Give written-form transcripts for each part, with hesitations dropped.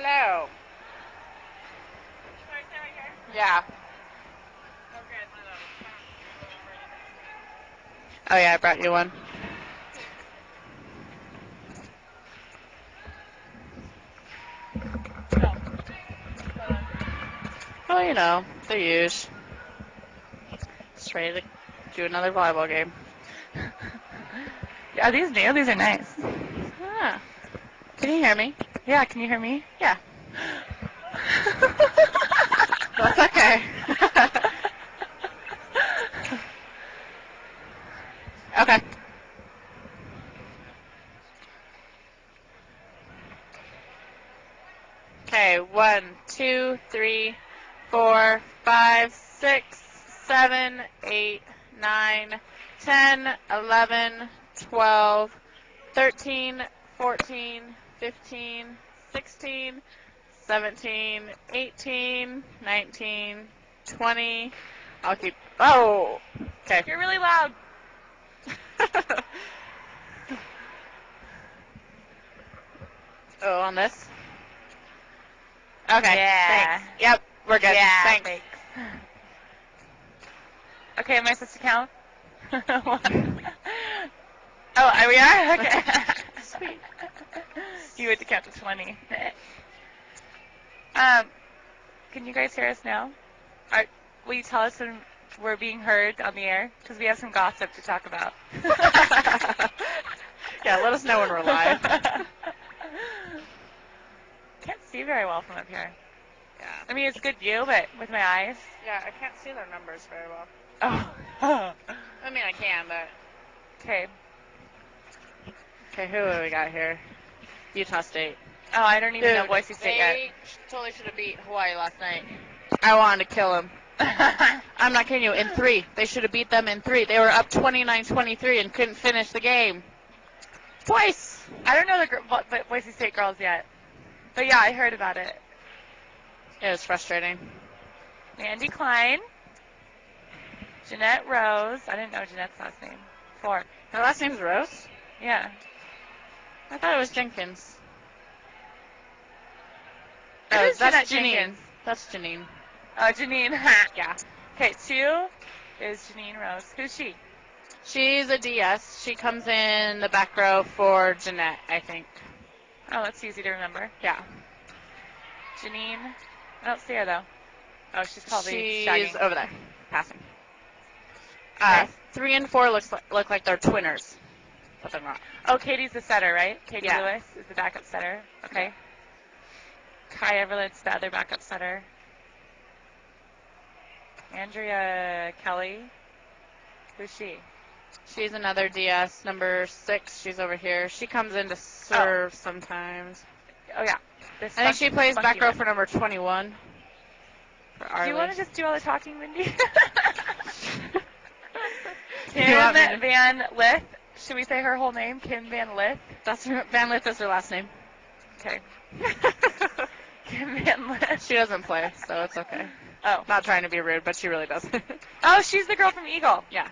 Hello. Should I stand right here? Yeah. Okay, I thought Oh, yeah, I brought you one. Oh, you know, the use. Just ready to do another volleyball game. Are these new? These are nice. Ah. Can you hear me? Yeah, can you hear me? Yeah. That's okay. Okay. Okay, 1, 2, 3, 4, 5, 6, 7, 8, 9, 10, 11, 12, 13, 14, 15, 16, 17, 18, 19, 20. I'll keep. Oh! Okay. You're really loud. Oh, on this? Okay. Yeah. Thanks. Yep, we're good. Yeah, Thanks. Okay, am I supposed to count? Oh, we are? Okay. Sweet. You had to count to 20. Can you guys hear us now? Will you tell us when we're being heard on the air? Because we have some gossip to talk about. Yeah, let us know when we're live. Can't see very well from up here. Yeah. I mean, it's good view, but with my eyes. Yeah, I can't see their numbers very well. Oh. I mean, I can, but... Okay. Okay, who do we got here? Utah State. Oh, I don't even know Boise State yet. They totally should have beat Hawaii last night. I wanted to kill them. I'm not kidding you. In 3. They should have beat them in 3. They were up 29-23 and couldn't finish the game. Twice. I don't know the Boise State girls yet. But yeah, I heard about it. It was frustrating. Mandy Klein. Jeanette Rose. I didn't know Jeanette's last name. 4. Her last name's Rose? Yeah. I thought it was Jenkins. It is that's Jeanette Janine. Jenkins. That's Janine. Oh, Janine. Yeah. Okay, 2 is Janine Rose. Who's she? She's a DS. She comes in the back row for Jeanette, I think. Oh, that's easy to remember. Yeah. Janine. I don't see her, though. Oh, she's probably She's shagging. over there, passing. Okay. 3 and 4 look like they're twinners, but they're not. Oh, Katie's the setter, right? Katie Yeah. Lewis is the backup setter. Okay. Kai Everlett's the other backup setter. Andrea Kelly. Who's she? She's another DS, number 6. She's over here. She comes in to serve sometimes. Oh, yeah. I think she plays back row for number 21. For Arlie. Do you want to just do all the talking, Mindy? Kim Van Lith. Should we say her whole name? Kim Van Lith? Van Lith is her last name. Okay. Kim Van Lith. She doesn't play, so it's okay. Oh. Not trying to be rude, but she really doesn't. Oh, she's the girl from Eagle. Yeah.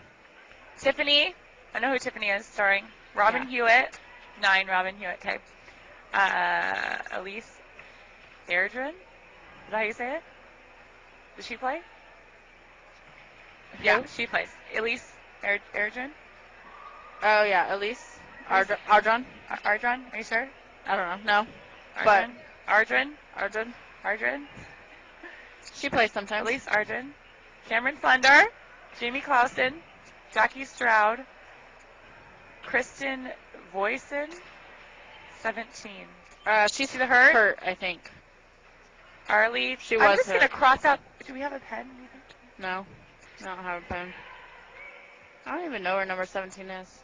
Tiffany. I know who Tiffany is, starring. Robin Hewitt. 9, Robin Hewitt. Okay. Elise Airdrin. Is that how you say it? Does she play? Yeah, she plays. Elise Airdrin. Oh, yeah, Elise. Ardron. Ardron, are you sure? I don't know. No. Ardron. Ardron. Ardron. She plays sometimes. Elise Ardron. Cameron Thunder. Jamie Clausen. Jackie Stroud. Kristen Voisin. 17. She's hurt, I think. Arlie. She was I'm just hurt. going to cross out. Do we have a pen? No. I don't have a pen. I don't even know where number 17 is.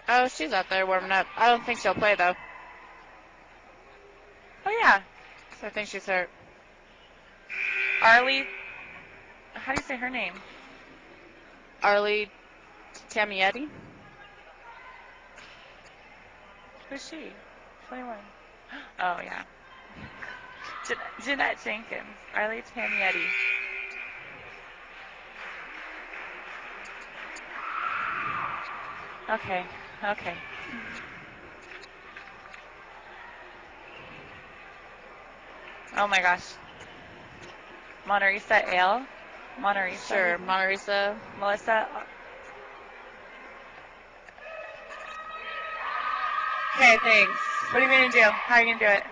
Oh, she's out there warming up. I don't think she'll play, though. Oh, yeah. So I think she's hurt. Arlie. How do you say her name? Arlie Tamietti. Who's she? 21. Oh, yeah. Jeanette Jenkins. Arlie Tamietti. Okay. Oh my gosh. Monterisa Ale. Monterisa. Sure, Monterisa. Melissa. Okay, thanks. What are you going to do? How are you going to do it?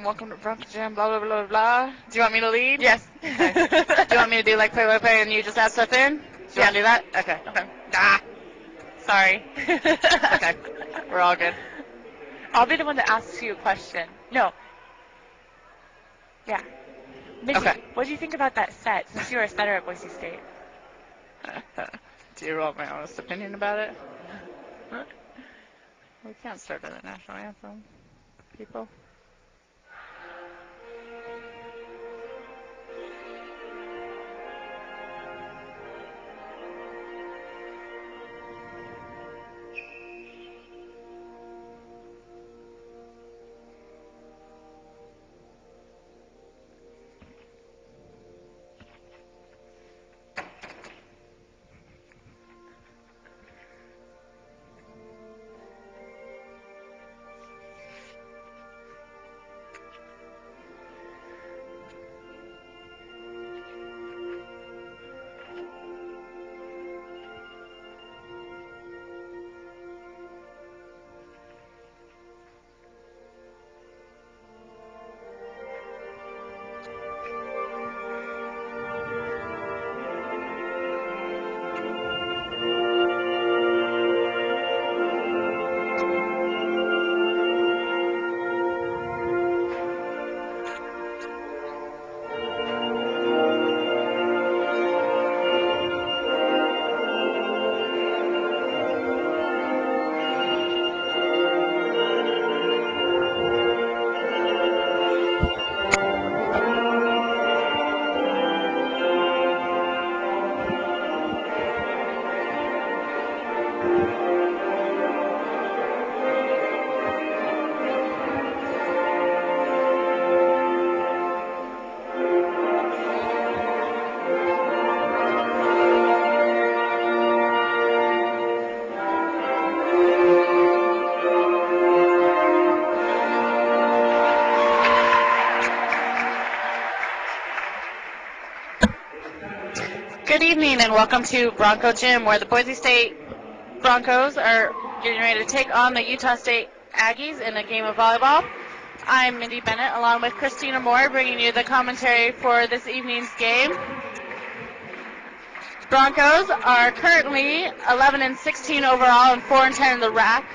Welcome to Bronco Gym, blah, blah, blah, blah. Do you want me to lead? Yes. Okay. Do you want me to do like play and you just add stuff in? Do you want to do that? Okay. Okay. Sorry. Okay. We're all good. I'll be the one that asks you a question. No. Yeah. Mindy, Okay. what do you think about that set since you were a setter at Boise State? Do you want my honest opinion about it? We can't start with the national anthem, people. Good evening and welcome to Bronco Gym, where the Boise State Broncos are getting ready to take on the Utah State Aggies in a game of volleyball. I'm Mindy Bennett along with Christina Moore bringing you the commentary for this evening's game. Broncos are currently 11-16 overall and 4-10 in the rack,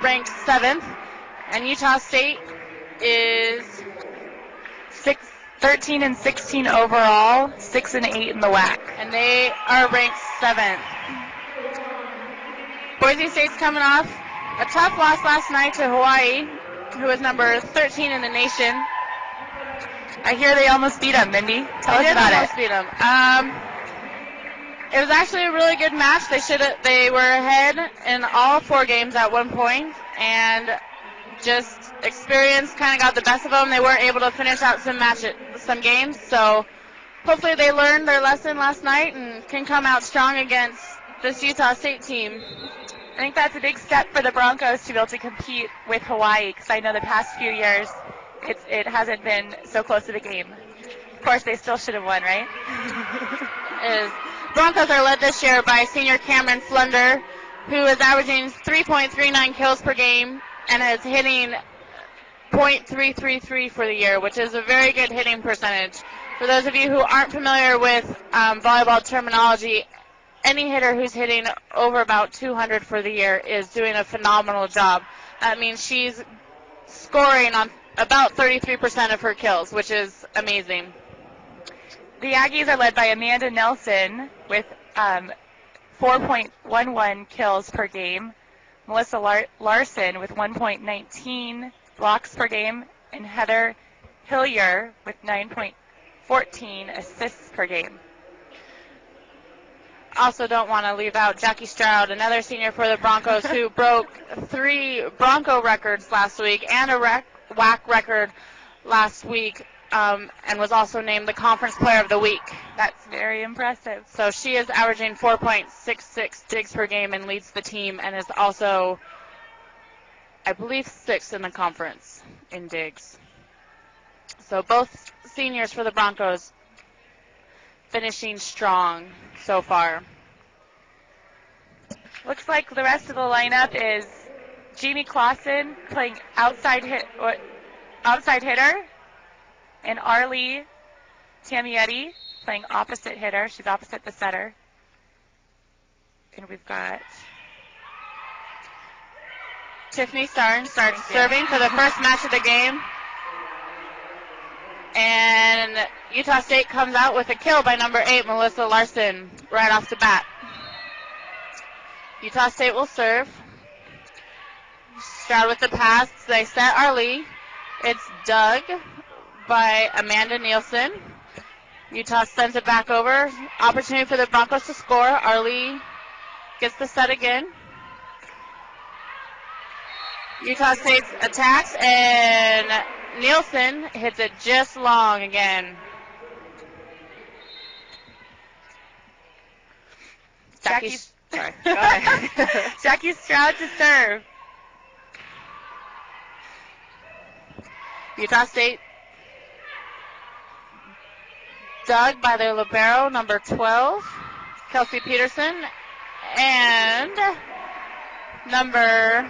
ranked 7th. And Utah State is 13-16 overall, 6-8 in the WAC. And they are ranked 7th. Boise State's coming off a tough loss last night to Hawaii, who is number 13 in the nation. I hear they almost beat them, Mindy. Tell us about it. Beat them. It was actually a really good match. They were ahead in all 4 games at one point, and just experience kind of got the best of them. They weren't able to finish out some games, so hopefully they learned their lesson last night and can come out strong against this Utah State team. I think that's a big step for the Broncos to be able to compete with Hawaii, because I know the past few years it hasn't been so close to the game. Of course, they still should have won, right? Broncos are led this year by senior Cameron Flunder, who is averaging 3.39 kills per game and is hitting .333 for the year, which is a very good hitting percentage. For those of you who aren't familiar with volleyball terminology, any hitter who's hitting over about 200 for the year is doing a phenomenal job. That means she's scoring on about 33% of her kills, which is amazing. The Aggies are led by Amanda Nelson with 4.11 kills per game, Melissa Larson with 1.19 blocks per game, and Heather Hillier with 9.14 assists per game. Also don't want to leave out Jackie Stroud, another senior for the Broncos, who broke 3 Bronco records last week and a WAC record last week, and was also named the Conference Player of the Week. That's very impressive. So she is averaging 4.66 digs per game and leads the team, and is also, I believe, 6th in the conference in digs. So both seniors for the Broncos finishing strong so far. Looks like the rest of the lineup is Jamie Clausen playing outside hitter, and Arlie Tamietti playing opposite hitter. She's opposite the setter. And we've got Tiffany Starnes starts serving for the first match of the game. And Utah State comes out with a kill by number 8, Melissa Larson, right off the bat. Utah State will serve. Stroud with the pass. They set Arlie. It's dug by Amanda Nielsen. Utah sends it back over. Opportunity for the Broncos to score. Arlie gets the set again. Utah State attacks, and Nielsen hits it just long again. Jackie Sorry, go ahead. Jackie Stroud to serve. Utah State dug by their libero, number 12, Kelsey Peterson, and number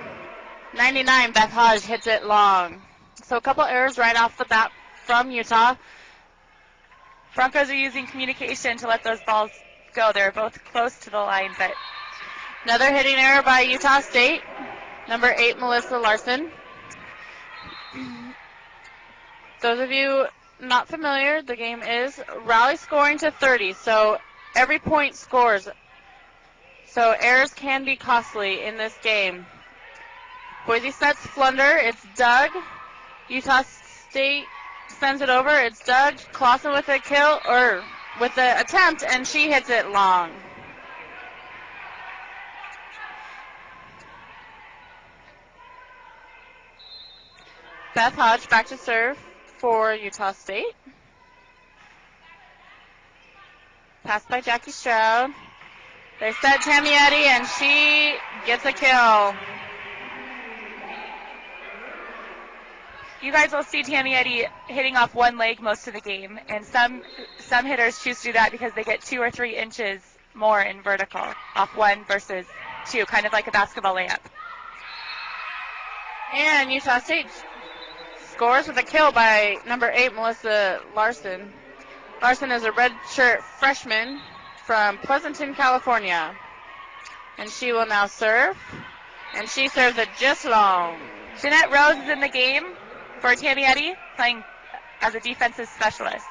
99, Beth Hodge, hits it long. So a couple errors right off the bat from Utah. Broncos are using communication to let those balls go. They're both close to the line, but another hitting error by Utah State, number 8, Melissa Larson. Those of you not familiar, the game is rally scoring to 30, so every point scores. So errors can be costly in this game. Boise sets Flunder, it's dug. Utah State sends it over, it's dug. Clausen with a kill, or with the attempt, and she hits it long. Beth Hodge back to serve for Utah State. Passed by Jackie Stroud. They set Tamietti, and she gets a kill. You guys will see Tamietti hitting off one leg most of the game, and some hitters choose to do that because they get 2 or 3 inches more in vertical off one versus 2, kind of like a basketball layup. And Utah State scores with a kill by number 8, Melissa Larson. Larson is a redshirt freshman from Pleasanton, California. And she will now serve. And she serves it just long. Jeanette Rose is in the game for Tamietti, playing as a defensive specialist.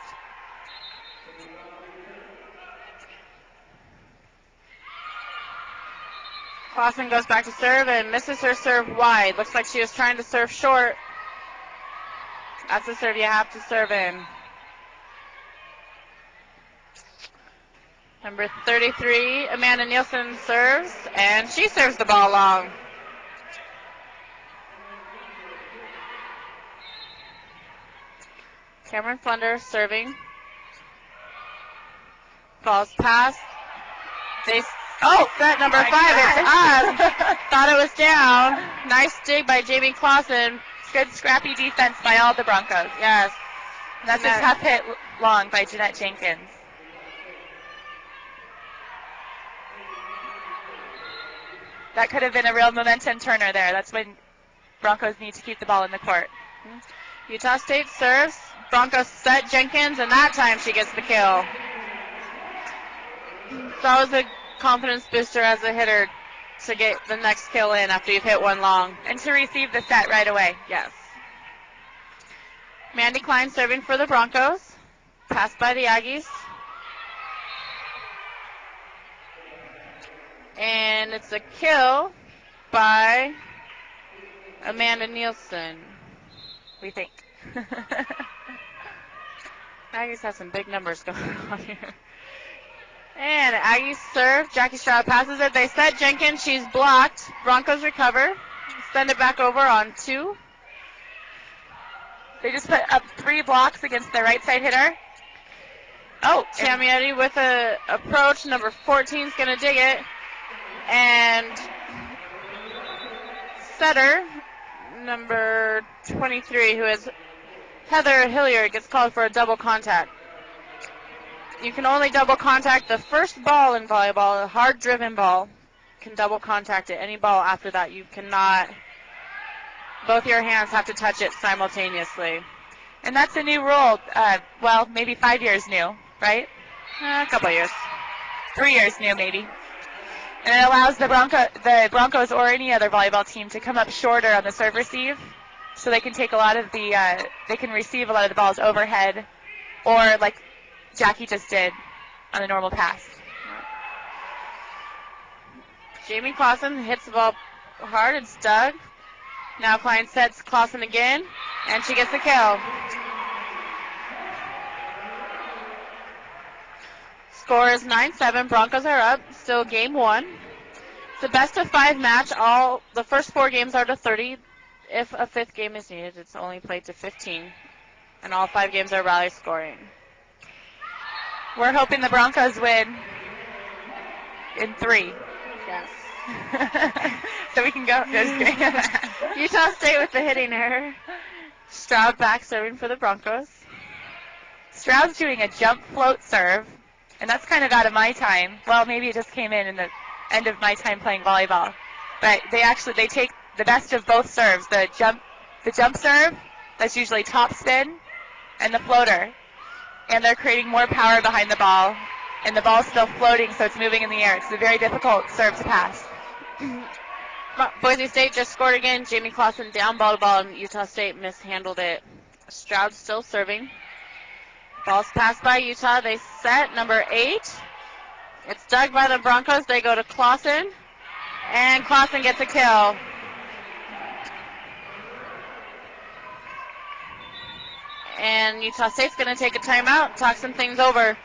Clausen goes back to serve and misses her serve wide. Looks like she was trying to serve short. That's the serve you have to serve in. Number 33, Amanda Nielsen serves, and she serves the ball long. Cameron Flunder serving. Falls past. Set number 5, it's up. Thought it was down. Nice dig by Jamie Clausen. Good scrappy defense by all the Broncos. Yes. And that's a tough hit long by Jeanette Jenkins. That could have been a real momentum turner there. That's when Broncos need to keep the ball in the court. Utah State serves. Broncos set Jenkins, and that time she gets the kill. So that was a confidence booster as a hitter to get the next kill in after you've hit one long. And to receive the set right away. Yes. Mandy Klein serving for the Broncos. Passed by the Aggies. And it's a kill by Amanda Nielsen, we think. Aggies have some big numbers going on here. And Aggies serve. Jackie Stroud passes it. They set Jenkins. She's blocked. Broncos recover. Send it back over on 2. They just put up 3 blocks against the right side hitter. Oh, Tamietti with a approach. Number 14 is going to dig it. And setter, number 23, who is Heather Hilliard gets called for a double contact. You can only double contact the first ball in volleyball, a hard-driven ball. You can double contact it. Any ball after that, you cannot. Both your hands have to touch it simultaneously. And that's a new rule. Well, maybe 5 years new, right? A couple years. 3 years new, maybe. And it allows the Broncos or any other volleyball team to come up shorter on the serve receive, so they can take a lot of the, they can receive a lot of the balls overhead, or like Jackie just did on a normal pass. Jamie Clausen hits the ball hard. It's Doug. Now Klein sets Clausen again, and she gets the kill. Score is 9-7. Broncos are up. Still game 1. It's a best-of-5 match. The first 4 games are to 30. If a 5th game is needed, it's only played to 15. And all 5 games are rally scoring. We're hoping the Broncos win in 3. Yes. So we can go. Utah State with the hitting error. Stroud back serving for the Broncos. Stroud's doing a jump float serve, and that's kind of out of my time. Well, maybe it just came in the end of my time playing volleyball. But they take the best of both serves. The jump serve, that's usually top spin, and the floater. And they're creating more power behind the ball. And the ball's still floating, so it's moving in the air. It's a very difficult serve to pass. Boise State just scored again. Jamie Clausen down ball to ball, and Utah State mishandled it. Stroud still serving. Ball's passed by Utah. They set number 8. It's dug by the Broncos. They go to Clausen, and Clausen gets a kill. And Utah State's going to take a timeout, talk some things over.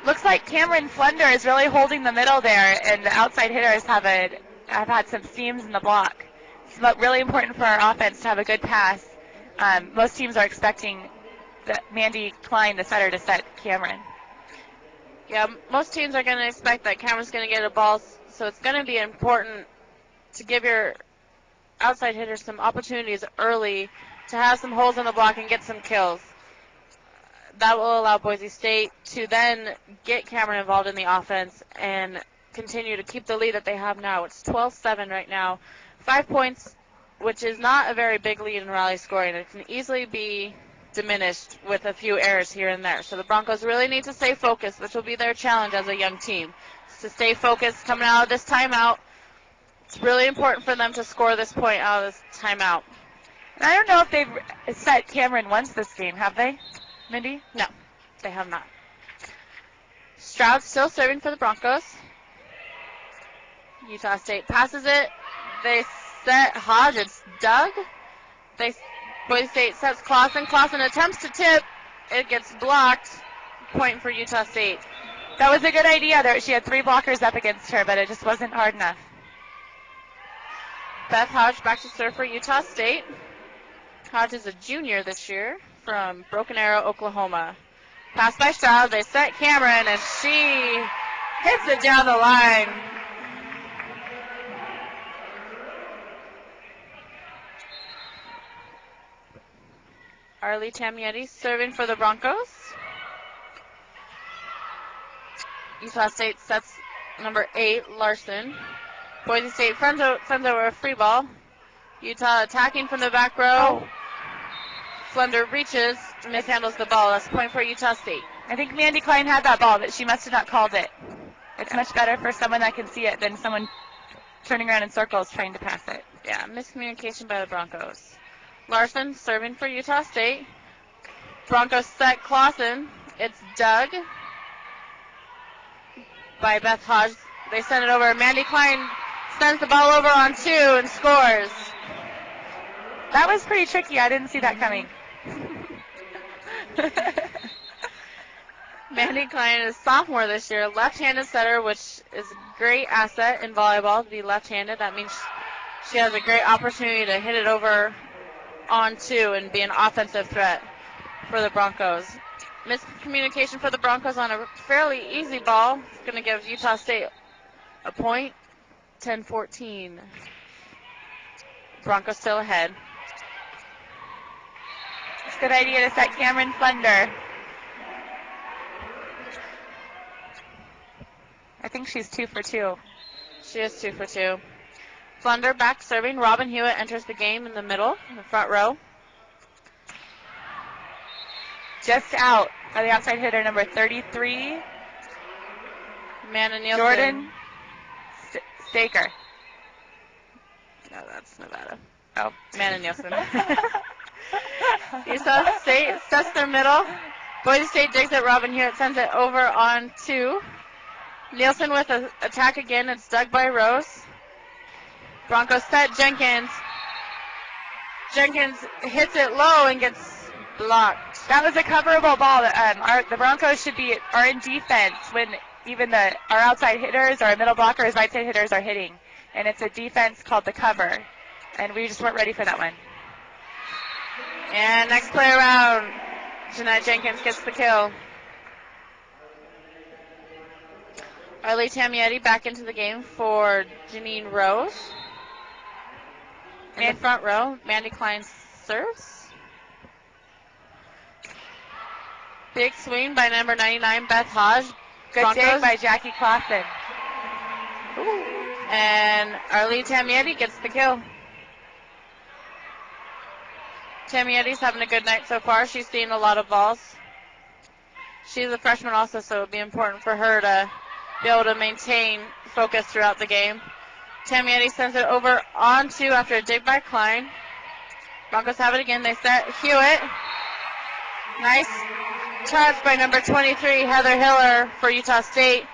Looks like Cameron Flunder is really holding the middle there, and the outside hitters have had some seams in the block. It's really important for our offense to have a good pass. Most teams are expecting Mandy Klein, the setter, to set Cameron. Yeah, most teams are going to expect that Cameron's going to get a ball, so it's going to be important to give your outside hitters some opportunities early to have some holes in the block and get some kills. That will allow Boise State to then get Cameron involved in the offense and continue to keep the lead that they have now. It's 12-7 right now. 5 points, which is not a very big lead in rally scoring. It can easily be diminished with a few errors here and there. So the Broncos really need to stay focused, which will be their challenge as a young team. To stay focused coming out of this timeout. It's really important for them to score this point out of this timeout. And I don't know if they've set Cameron once this game, have they, Mindy? No, they have not. Stroud still serving for the Broncos. Utah State passes it. They set Hodge. It's Doug. Boise State sets Clausen. Clausen attempts to tip. It gets blocked. Point for Utah State. That was a good idea. She had 3 blockers up against her, but it just wasn't hard enough. Beth Hodge back to serve for Utah State. Hodge is a junior this year from Broken Arrow, Oklahoma. Pass by Stroud. They set Cameron, and she hits it down the line. Arlie Tamietti serving for the Broncos. Utah State sets number 8, Larson. Boise State sends over a free ball. Utah attacking from the back row. Oh. Flunder reaches, mishandles the ball. That's a point for Utah State. I think Mandy Klein had that ball, but she must have not called it. It's much better for someone that can see it than someone turning around in circles trying to pass it. Yeah, miscommunication by the Broncos. Larson serving for Utah State. Broncos set Clausen. It's Doug by Beth Hodge. They send it over. Mandy Klein sends the ball over on 2 and scores. That was pretty tricky. I didn't see that coming. Mandy Klein is a sophomore this year, left-handed setter, which is a great asset in volleyball to be left-handed. That means she has a great opportunity to hit it over on 2 and be an offensive threat for the Broncos. Miscommunication for the Broncos on a fairly easy ball. It's going to give Utah State a point. 10-14. Broncos still ahead. Good idea to set Cameron Thunder. I think she's 2 for 2. She is 2 for 2. Thunder back serving. Robin Hewitt enters the game in the middle, in the front row. Just out by the outside hitter, number 33. Amanda Nielsen. Jordan Staker. No, that's Nevada. Oh. Amanda Nielsen. Utah State sets their middle. Boise State digs it. Robin Hewitt sends it over on 2. Nielsen with an attack again. It's dug by Rose. Broncos set. Jenkins. Jenkins hits it low and gets blocked. That was a coverable ball. The Broncos are in defense when even our outside hitters, our middle blockers, right side hitters are hitting. And it's a defense called the cover. And we just weren't ready for that one. And next play around, Jeanette Jenkins gets the kill. Arlie Tamietti back into the game for Janine Rose. In the front row, Mandy Klein serves. Big swing by number 99, Beth Hodge. Good dig by Jackie Clausen. And Arlie Tamietti gets the kill. Tamietti's having a good night so far. She's seeing a lot of balls. She's a freshman also, so it would be important for her to be able to maintain focus throughout the game. Tamietti sends it over on 2 after a dig by Klein. Broncos have it again. They set Hewitt. Nice touch by number 23, Heather Hiller for Utah State.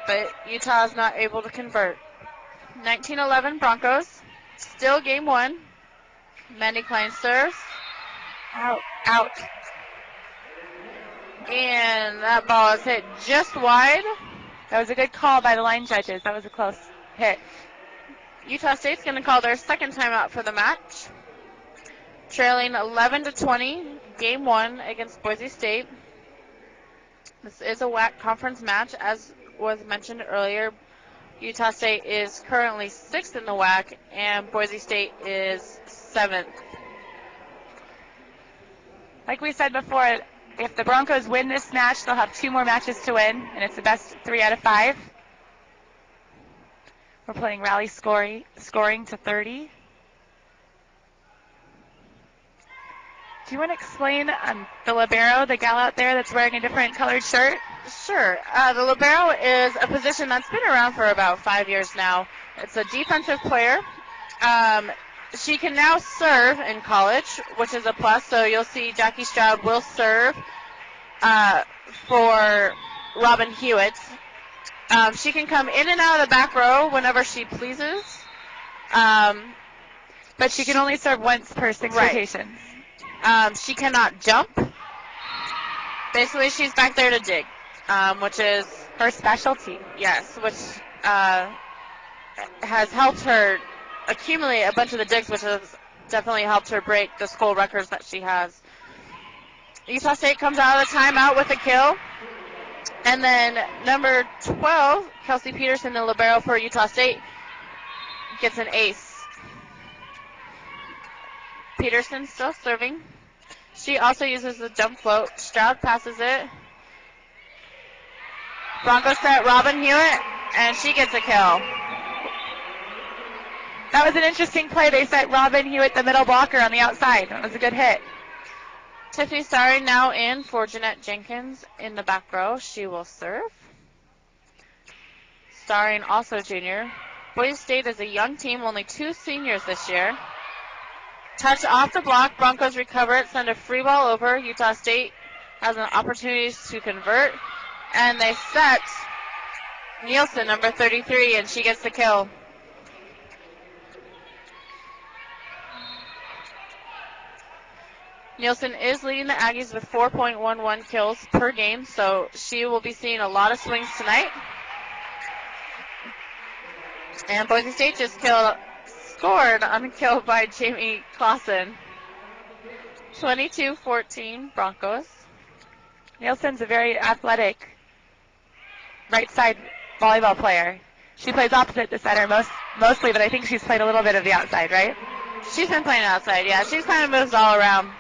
But Utah is not able to convert. 19-11 Broncos. Still game 1. Mandy Klein serves. Out. And that ball is hit just wide. That was a good call by the line judges. That was a close hit. Utah State's going to call their second timeout for the match. Trailing 11-20, game 1 against Boise State. This is a WAC conference match, as was mentioned earlier. Utah State is currently 6th in the WAC, and Boise State is 7th. Like we said before, if the Broncos win this match, they'll have 2 more matches to win, and it's the best 3 out of 5. We're playing rally scoring to 30. Do you want to explain the libero, the gal out there that's wearing a different colored shirt? Sure. The libero is a position that's been around for about 5 years now. It's a defensive player. She can now serve in college, which is a plus. So you'll see Jackie Stroud will serve for Robin Hewitt. She can come in and out of the back row whenever she pleases. But she can only serve once per 6 rotations. She cannot jump. Basically, she's back there to dig, which is her specialty. Yes, which has helped her accumulate a bunch of the digs, which has definitely helped her break the school records that she has. Utah State comes out of the timeout with a kill. And then number 12, Kelsey Peterson, the libero for Utah State, gets an ace. Peterson still serving. She also uses the jump float. Stroud passes it. Broncos set Robin Hewitt, and she gets a kill. That was an interesting play. They set Robin Hewitt, the middle blocker, on the outside. That was a good hit. Tiffany Starring now in for Jeanette Jenkins in the back row. She will serve. Starring also junior. Boise State is a young team, only 2 seniors this year. Touch off the block. Broncos recover it, send a free ball over. Utah State has an opportunity to convert. And they set Nielsen, number 33, and she gets the kill. Nielsen is leading the Aggies with 4.11 kills per game, so she will be seeing a lot of swings tonight. And Boise State just scored on a kill by Jamie Clausen. 22-14 Broncos. Nielsen's a very athletic right side volleyball player. She plays opposite the center mostly, but I think she's played a little bit of the outside, right? She's been playing outside, yeah. She's kind of moves all around.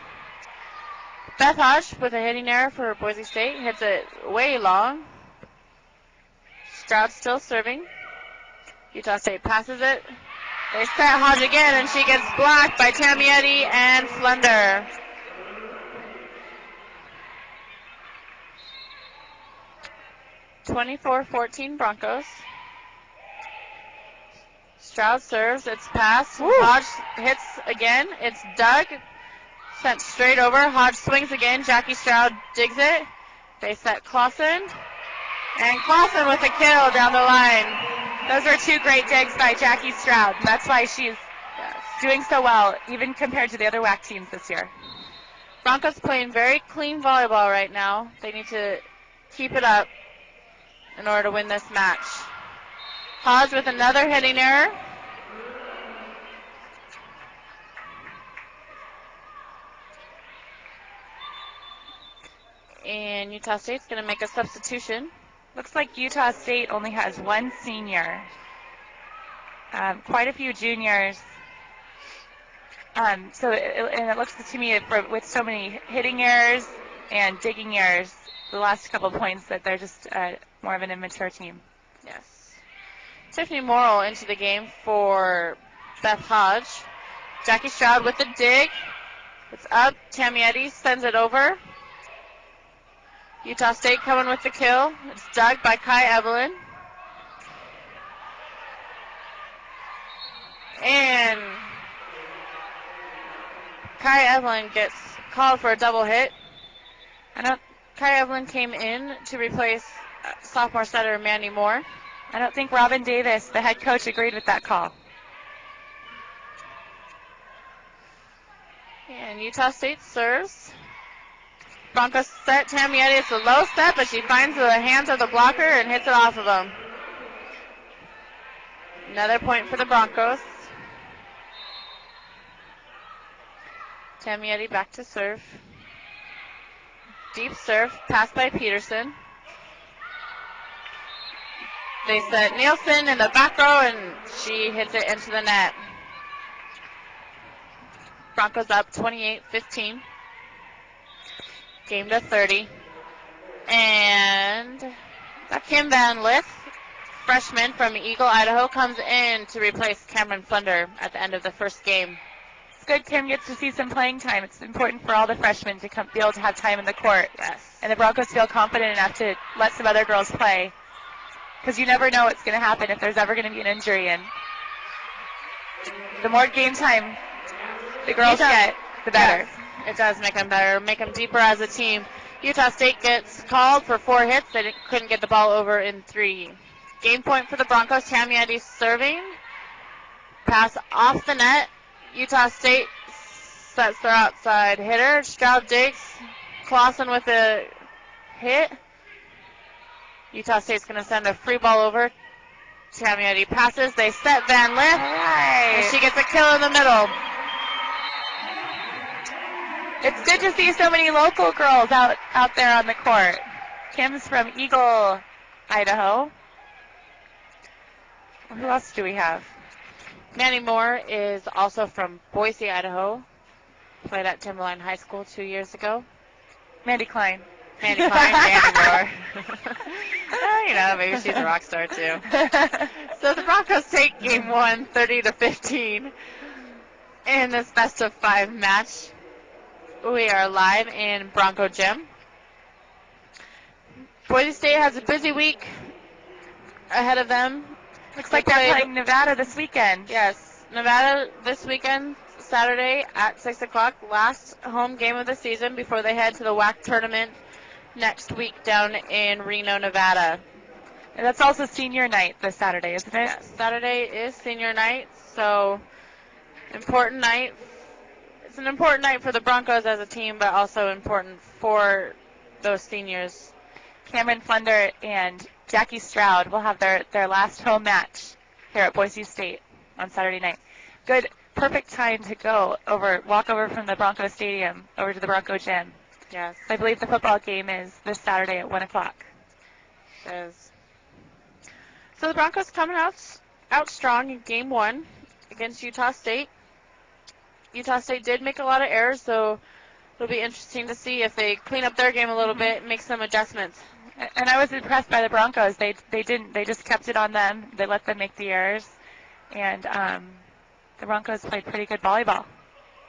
Beth Hodge with a hitting error for Boise State. Hits it way long. Stroud still serving. Utah State passes it. They set Hodge again, and she gets blocked by Tamietti and Flunder. (24-14) Broncos. Stroud serves. It's passed. Woo. Hodge hits again. It's dug. Sent straight over. Hodge swings again. Jackie Stroud digs it. They set Clausen. And Clausen with a kill down the line. Those were two great digs by Jackie Stroud. That's why she's doing so well, even compared to the other WAC teams this year. Broncos playing very clean volleyball right now. They need to keep it up in order to win this match. Hodge with another hitting error. And Utah State's going to make a substitution. Looks like Utah State only has one senior. Quite a few juniors. And it looks to me, with so many hitting errors and digging errors, the last couple points, that they're just more of an immature team. Yes. Tiffany Morrill into the game for Beth Hodge. Jackie Stroud with the dig. It's up. Tamietti sends it over. Utah State coming with the kill. It's dug by Kai Evelyn. And Kai Evelyn gets called for a double hit. Kai Evelyn came in to replace sophomore setter Mandy Moore. I don't think Robin Davis, the head coach, agreed with that call. And Utah State serves. Broncos set. Tamietti, it's a low set, but she finds the hands of the blocker and hits it off of him. Another point for the Broncos. Tamietti back to serve. Deep serve, passed by Peterson. They set Nielsen in the back row, and she hits it into the net. Broncos up 28-15. Game to 30. And Kim Van Lith, freshman from Eagle, Idaho, comes in to replace Cameron Flunder at the end of the first game. It's good Kim gets to see some playing time. It's important for all the freshmen to be able to have time in the court. Yes. And the Broncos feel confident enough to let some other girls play. Because you never know what's going to happen if there's ever going to be an injury. And the more game time the girls get, the better. Yes, it does make them better, make them deeper as a team. Utah State gets called for 4 hits. They couldn't get the ball over in 3. Game point for the Broncos. Tamietti serving. Pass off the net. Utah State sets their outside hitter. Stroud digs. Clausen with a hit. Utah State's going to send a free ball over. Tamietti passes. They set Van Lith. Right. And she gets a kill in the middle. It's good to see so many local girls out there on the court. Kim's from Eagle, Idaho. Who else do we have? Mandy Moore is also from Boise, Idaho. Played at Timberline High School 2 years ago. Mandy Klein. Mandy Klein, Mandy Moore. Maybe she's a rock star too. So the Broncos take game 1, 30-15 in this best of 5 match. We are live in Bronco Gym. Boise State has a busy week ahead of them. Looks like they're playing Nevada this weekend. Yes, Nevada this weekend, Saturday at 6 o'clock. Last home game of the season before they head to the WAC tournament next week down in Reno, Nevada. And that's also senior night this Saturday, isn't it? Yes, Saturday is senior night, so important night. It's an important night for the Broncos as a team, but also important for those seniors. Cameron Flunder and Jackie Stroud will have their last home match here at Boise State on Saturday night. Good, perfect time to walk over from the Bronco Stadium over to the Bronco Gym. Yes. I believe the football game is this Saturday at 1 o'clock. It is. So the Broncos coming out strong in game 1 against Utah State. Utah State did make a lot of errors, so it'll be interesting to see if they clean up their game a little bit and make some adjustments. And I was impressed by the Broncos. They just kept it on them. They let them make the errors, and the Broncos played pretty good volleyball.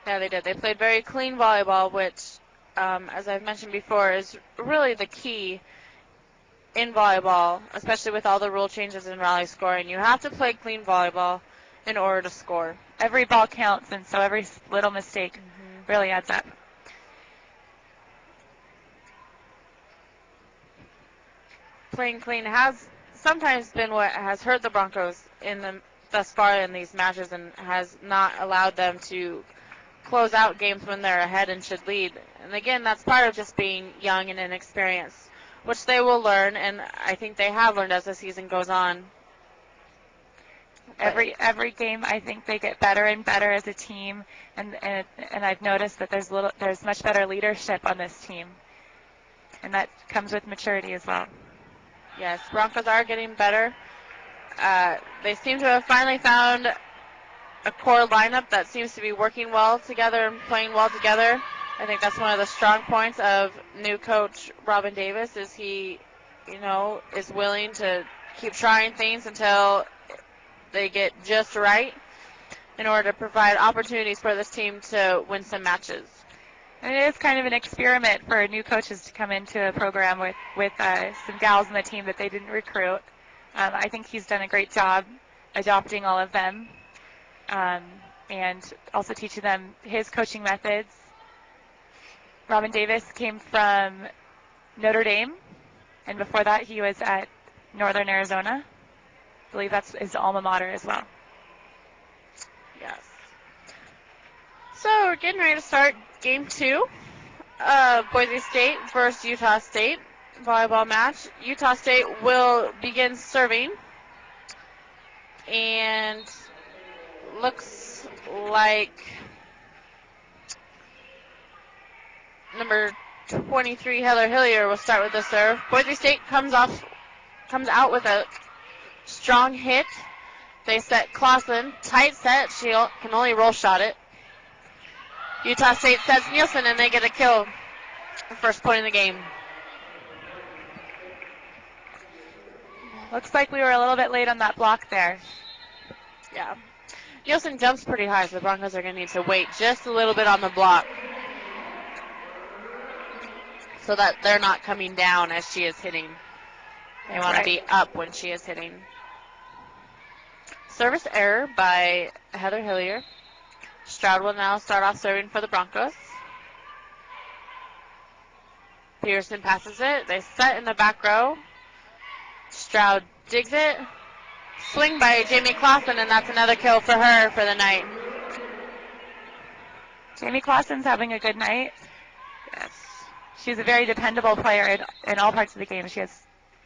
Yeah, they did. They played very clean volleyball, which, as I've mentioned before, is really the key in volleyball, especially with all the rule changes in rally scoring. You have to play clean volleyball in order to score. Every ball counts, and so every little mistake really adds up. Playing clean has sometimes been what has hurt the Broncos thus far in these matches and has not allowed them to close out games when they're ahead and should lead. And again, that's part of just being young and inexperienced, which they will learn, and I think they have learned as the season goes on. Every game, I think they get better and better as a team, and I've noticed that there's much better leadership on this team, and that comes with maturity as well. Yes, Broncos are getting better. They seem to have finally found a core lineup that seems to be working well together and playing well together. I think that's one of the strong points of new coach Robin Davis is he, is willing to keep trying things until they get just right in order to provide opportunities for this team to win some matches. And it is kind of an experiment for new coaches to come into a program with some gals on the team that they didn't recruit. I think he's done a great job adopting all of them and also teaching them his coaching methods. Robin Davis came from Notre Dame, and before that he was at Northern Arizona. I believe that's his alma mater as well. Yes. So we're getting ready to start game 2 Boise State versus Utah State volleyball match. Utah State will begin serving, and looks like number 23 Heather Hillier will start with the serve. Boise State comes out with a strong hit. They set Clausen, tight set. She can only roll shot it. Utah State sets Nielsen, and they get a kill. First point in the game. Looks like we were a little bit late on that block there. Yeah. Nielsen jumps pretty high, so the Broncos are going to need to wait just a little bit on the block so that they're not coming down as she is hitting. They want to be up when she is hitting. Service error by Heather Hillier. Stroud will now start off serving for the Broncos. Pearson passes it. They set in the back row. Stroud digs it. Swing by Jamie Clausen, and that's another kill for her for the night. Jamie Clausen's having a good night. Yes. She's a very dependable player in all parts of the game. She has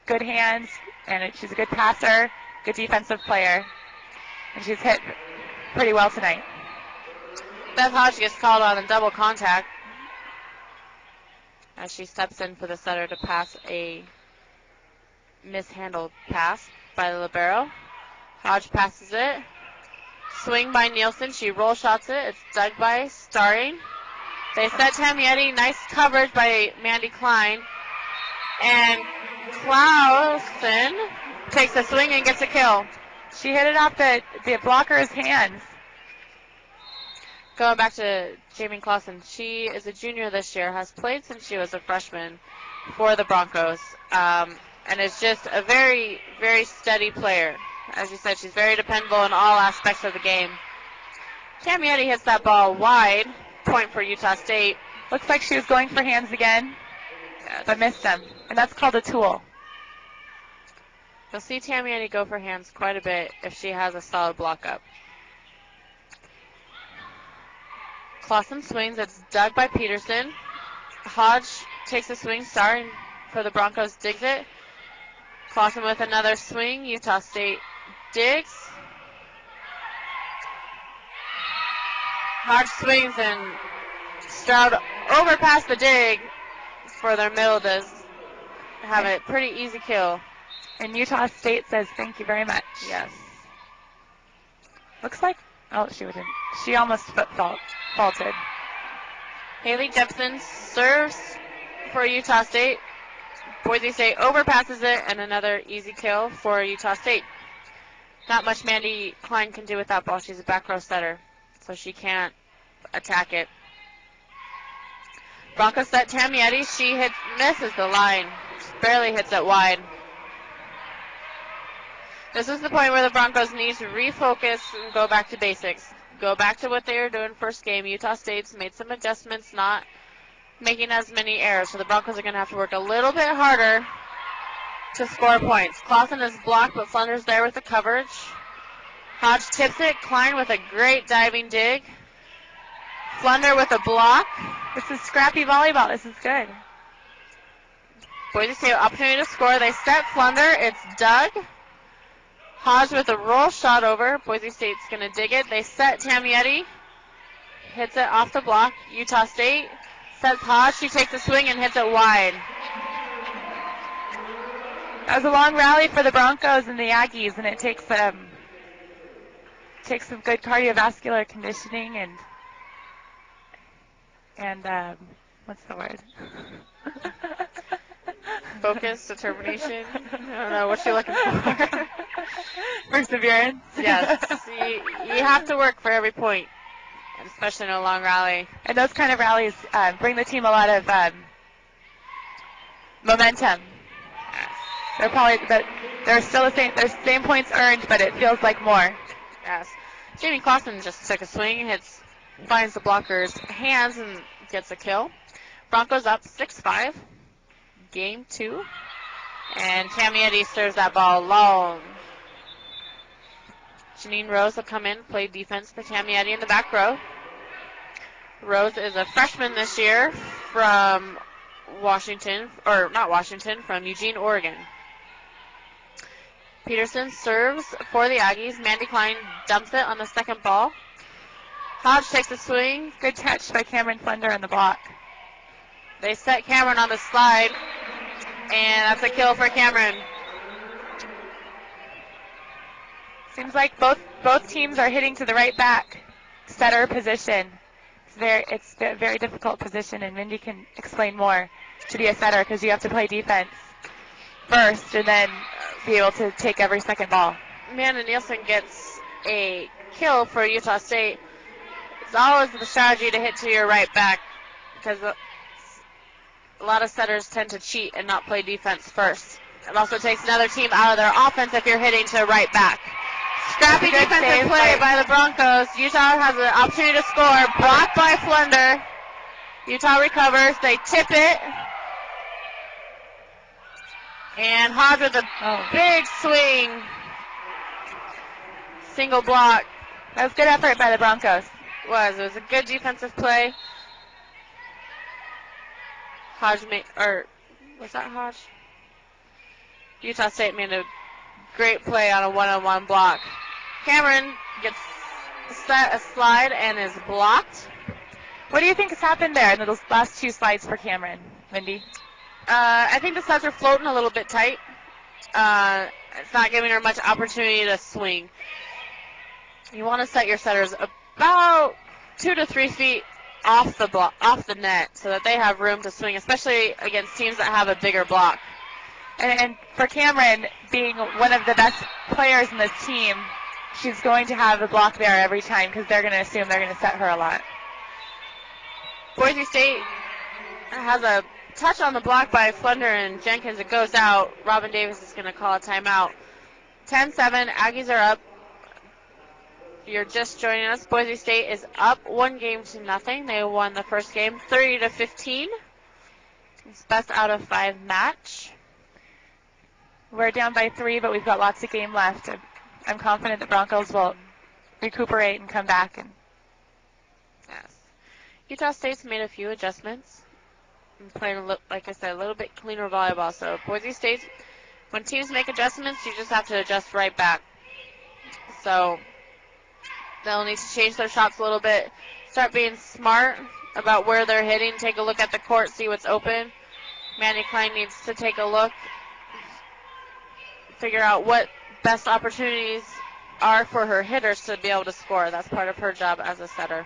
good hands, and she's a good passer, good defensive player, and she's hit pretty well tonight. Beth Hodge gets called on a double contact as she steps in for the setter to pass a mishandled pass by the libero. Hodge passes it. Swing by Nielsen. She roll shots it. It's dug by Starring. They set Tamietti. Nice coverage by Mandy Klein. And Clausen takes a swing and gets a kill. She hit it off the blocker's hands. Going back to Jamie Clausen, she is a junior this year, has played since she was a freshman for the Broncos, and is just a very, very steady player. As you said, she's very dependable in all aspects of the game. Tamietti hits that ball wide. Point for Utah State. Looks like she was going for hands again, but missed them, and that's called a tool. You'll see Tamietti go for hands quite a bit if she has a solid block up. Clausen swings. It's dug by Peterson. Hodge takes a swing. Starring for the Broncos digs it. Clausen with another swing. Utah State digs. Hodge swings and Stroud overpassed the dig for their middle to have a pretty easy kill. And Utah State says thank you very much. Yes. Looks like, she almost foot fault. faulted. Haley Jepson serves for Utah State. Boise State overpasses it, and another easy kill for Utah State. Not much Mandy Klein can do with that ball. She's a back row setter, so she can't attack it. Broncos set Tamietti. She misses the line. Just barely hits it wide. This is the point where the Broncos need to refocus and go back to basics. Go back to what they were doing first game. Utah State's made some adjustments, not making as many errors. So the Broncos are going to have to work a little bit harder to score points. Clausen is blocked, but Flunder's there with the coverage. Hodge tips it. Klein with a great diving dig. Flunder with a block. This is scrappy volleyball. This is good. Boise State opportunity to score. They set Flunder. It's Doug. Hodge with a roll shot over. Boise State's going to dig it. They set Tamietti. Hits it off the block. Utah State sets Hodge. She takes a swing and hits it wide. That was a long rally for the Broncos and the Aggies, and it takes some good cardiovascular conditioning and what's the word? Focus, determination. I don't know what you're looking for. Perseverance. Yes. You have to work for every point, especially in a long rally. And those kind of rallies bring the team a lot of momentum. They're still the same points earned, but it feels like more. Yes. Jamie Clausen just took a swing, finds the blocker's hands, and gets a kill. Broncos up 6-5. Game 2. And Tamietti serves that ball long. Janine Rose will come in, play defense for Tamietti in the back row. Rose is a freshman this year from from Eugene, Oregon. Peterson serves for the Aggies. Mandy Klein dumps it on the second ball. Hodge takes a swing. Good catch by Cameron Flunder on the block. They set Cameron on the slide, and that's a kill for Cameron. Seems like both teams are hitting to the right back setter position. It's a very difficult position, and Mindy can explain more to be a setter because you have to play defense first and then be able to take every second ball. Amanda Nielsen gets a kill for Utah State. It's always the strategy to hit to your right back because a lot of setters tend to cheat and not play defense first. It also takes another team out of their offense if you're hitting to right back. Scrappy defensive play by the Broncos. Utah has an opportunity to score. Blocked by Flunder. Utah recovers. They tip it. And Hodge with a big swing. Single block. That was good effort by the Broncos. It was a good defensive play. Was that Hodge? Utah State made a great play on a one-on-one block. Cameron gets set a slide and is blocked. What do you think has happened there in those last two slides for Cameron, Mindy? I think the slides are floating a little bit tight. It's not giving her much opportunity to swing. You want to set your setters about 2 to 3 feet off the net so that they have room to swing, especially against teams that have a bigger block. And for Cameron, being one of the best players in this team, she's going to have a block there every time because they're going to assume they're going to set her a lot. Boise State has a touch on the block by Flunder and Jenkins. It goes out. Robin Davis is going to call a timeout. 10-7. Aggies are up. If you're just joining us, Boise State is up 1-0. They won the first game 30-15. It's best out of 5 match. We're down by 3, but we've got lots of game left. I'm confident the Broncos will recuperate and come back. Yes. Utah State's made a few adjustments and playing, like I said, a little bit cleaner volleyball. So Boise State, when teams make adjustments, you just have to adjust right back. So they'll need to change their shots a little bit, start being smart about where they're hitting, take a look at the court, see what's open. Mandy Klein needs to take a look, figure out what best opportunities are for her hitters to be able to score. That's part of her job as a setter.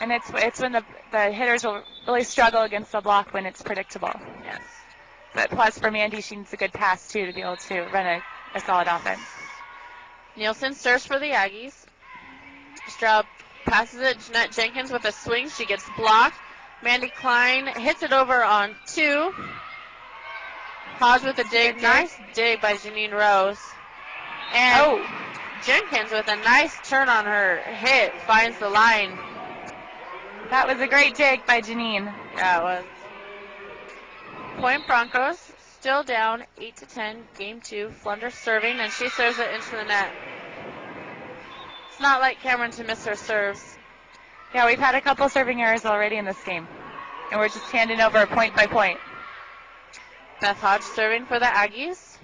And it's when the hitters will really struggle against the block when it's predictable. Yes. But plus for Mandy, she needs a good pass too to be able to run a solid offense. Nielsen serves for the Aggies. Stroud passes it. Jeanette Jenkins with a swing. She gets blocked. Mandy Klein hits it over on 2. Hodge with a dig. Nice dig by Janine Rose. And Jenkins with a nice turn on her hit finds the line. That was a great dig by Janine. Yeah, it was. Point Broncos still down 8-10. Game 2. Flunder serving, and she serves it into the net. It's not like Cameron to miss her serves. Yeah, we've had a couple serving errors already in this game, and we're just handing over point by point. Beth Hodge serving for the Aggies.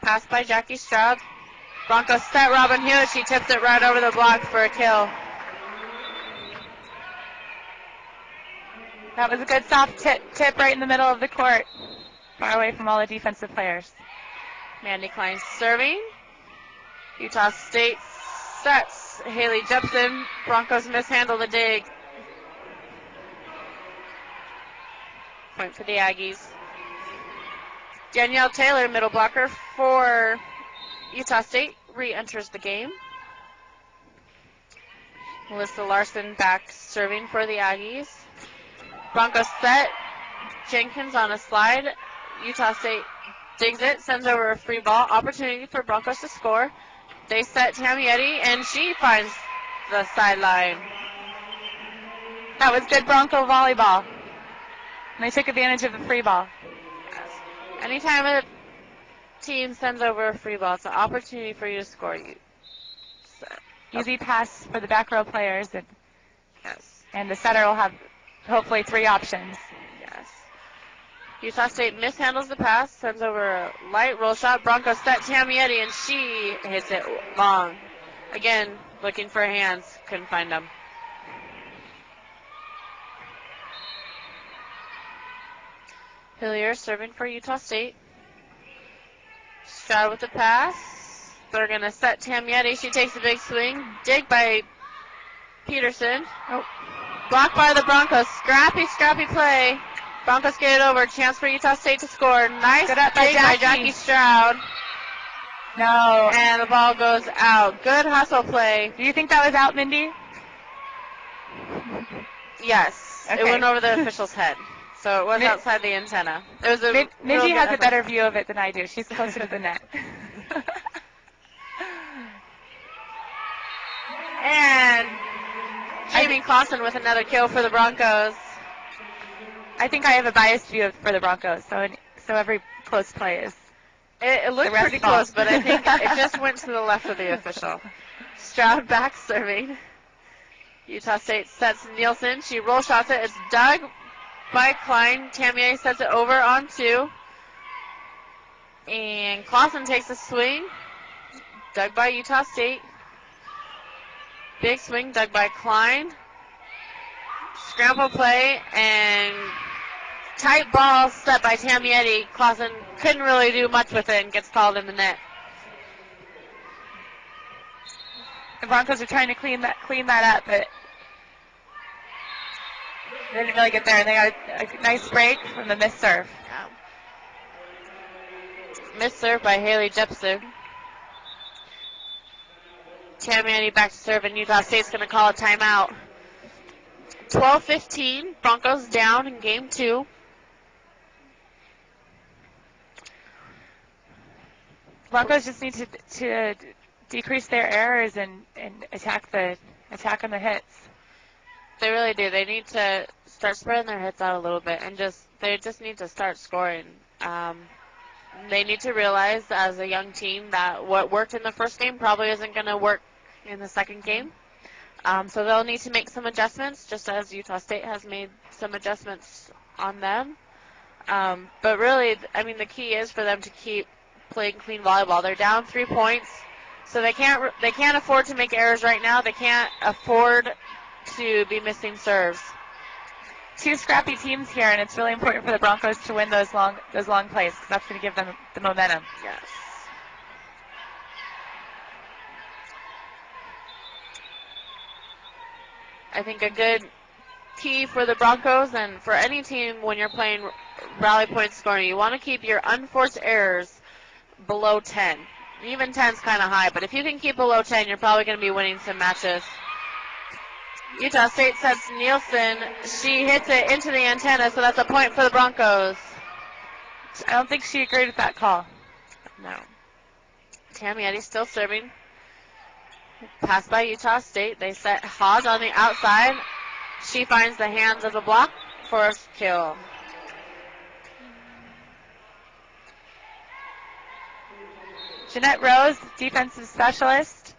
Pass by Jackie Stroud. Broncos set Robin Hewitt. She tips it right over the block for a kill. That was a good soft tip right in the middle of the court, far away from all the defensive players. Mandy Klein serving. Utah State sets. Haley Jepson. Broncos mishandle the dig. Point for the Aggies. Danielle Taylor, middle blocker for Utah State, re-enters the game. Melissa Larson back serving for the Aggies. Broncos set. Jenkins on a slide. Utah State digs it, sends over a free ball. Opportunity for Broncos to score. They set Tammy Eddy, and she finds the sideline. That was good Bronco volleyball. And they took advantage of the free ball. Yes. Anytime a team sends over a free ball, it's an opportunity for you to score. Easy pass for the back row players, Yes. and the setter will have hopefully 3 options. Yes. Utah State mishandles the pass, sends over a light roll shot. Broncos set Tammy Eddy, and she hits it long. Again, looking for hands, couldn't find them. Hillier serving for Utah State. Stroud with the pass. They're going to set Tammy Eddy. She takes a big swing. Dig by Peterson. Blocked by the Broncos. Scrappy play. Broncos get it over. Chance for Utah State to score. Nice dig by Jackie Stroud. No. And the ball goes out. Good hustle play. Do you think that was out, Mindy? Yes. Okay. It went over the official's head. So it was outside the antenna. It was a Mindy has a better view of it than I do. She's closer to the net. And Jamie Clausen with another kill for the Broncos. I think I have a biased view for the Broncos, so every close play is. It looked pretty close, but I think it just went to the left of the official. Stroud back serving. Utah State sets Nielsen. She roll shots it. It's dug by Klein. Tamier sets it over on 2. And Clausen takes a swing. Dug by Utah State. Big swing dug by Klein. Scramble play and tight ball set by Tamietti. Clausen couldn't really do much with it and gets called in the net. The Broncos are trying to clean that up, but they didn't really get there. And they got a nice break from the missed serve. Yeah. Missed serve by Haley Jepson. Tamietti back to serve, and Utah State's going to call a timeout. 12-15, Broncos down in game 2. Broncos just need to decrease their errors and attack on the hits. They really do. They need to start spreading their hits out a little bit, and they just need to start scoring. They need to realize as a young team that what worked in the first game probably isn't going to work in the second game. So they'll need to make some adjustments, just as Utah State has made some adjustments on them. But really, I mean, the key is for them to keep playing clean volleyball. They're down 3 points, so they can't afford to make errors right now. They can't afford to be missing serves. 2 scrappy teams here, and it's really important for the Broncos to win those long plays, because that's going to give them the momentum. Yes. I think a good key for the Broncos and for any team when you're playing rally point scoring, you want to keep your unforced errors below 10. Even 10 is kind of high, but if you can keep below 10, you're probably going to be winning some matches. Utah State sets Nielsen. She hits it into the antenna, so that's a point for the Broncos. I don't think she agreed with that call. No. Tammy Eddy still serving. Pass by Utah State. They set Hodge on the outside. She finds the hands of the block for a kill. Jeanette Rose, defensive specialist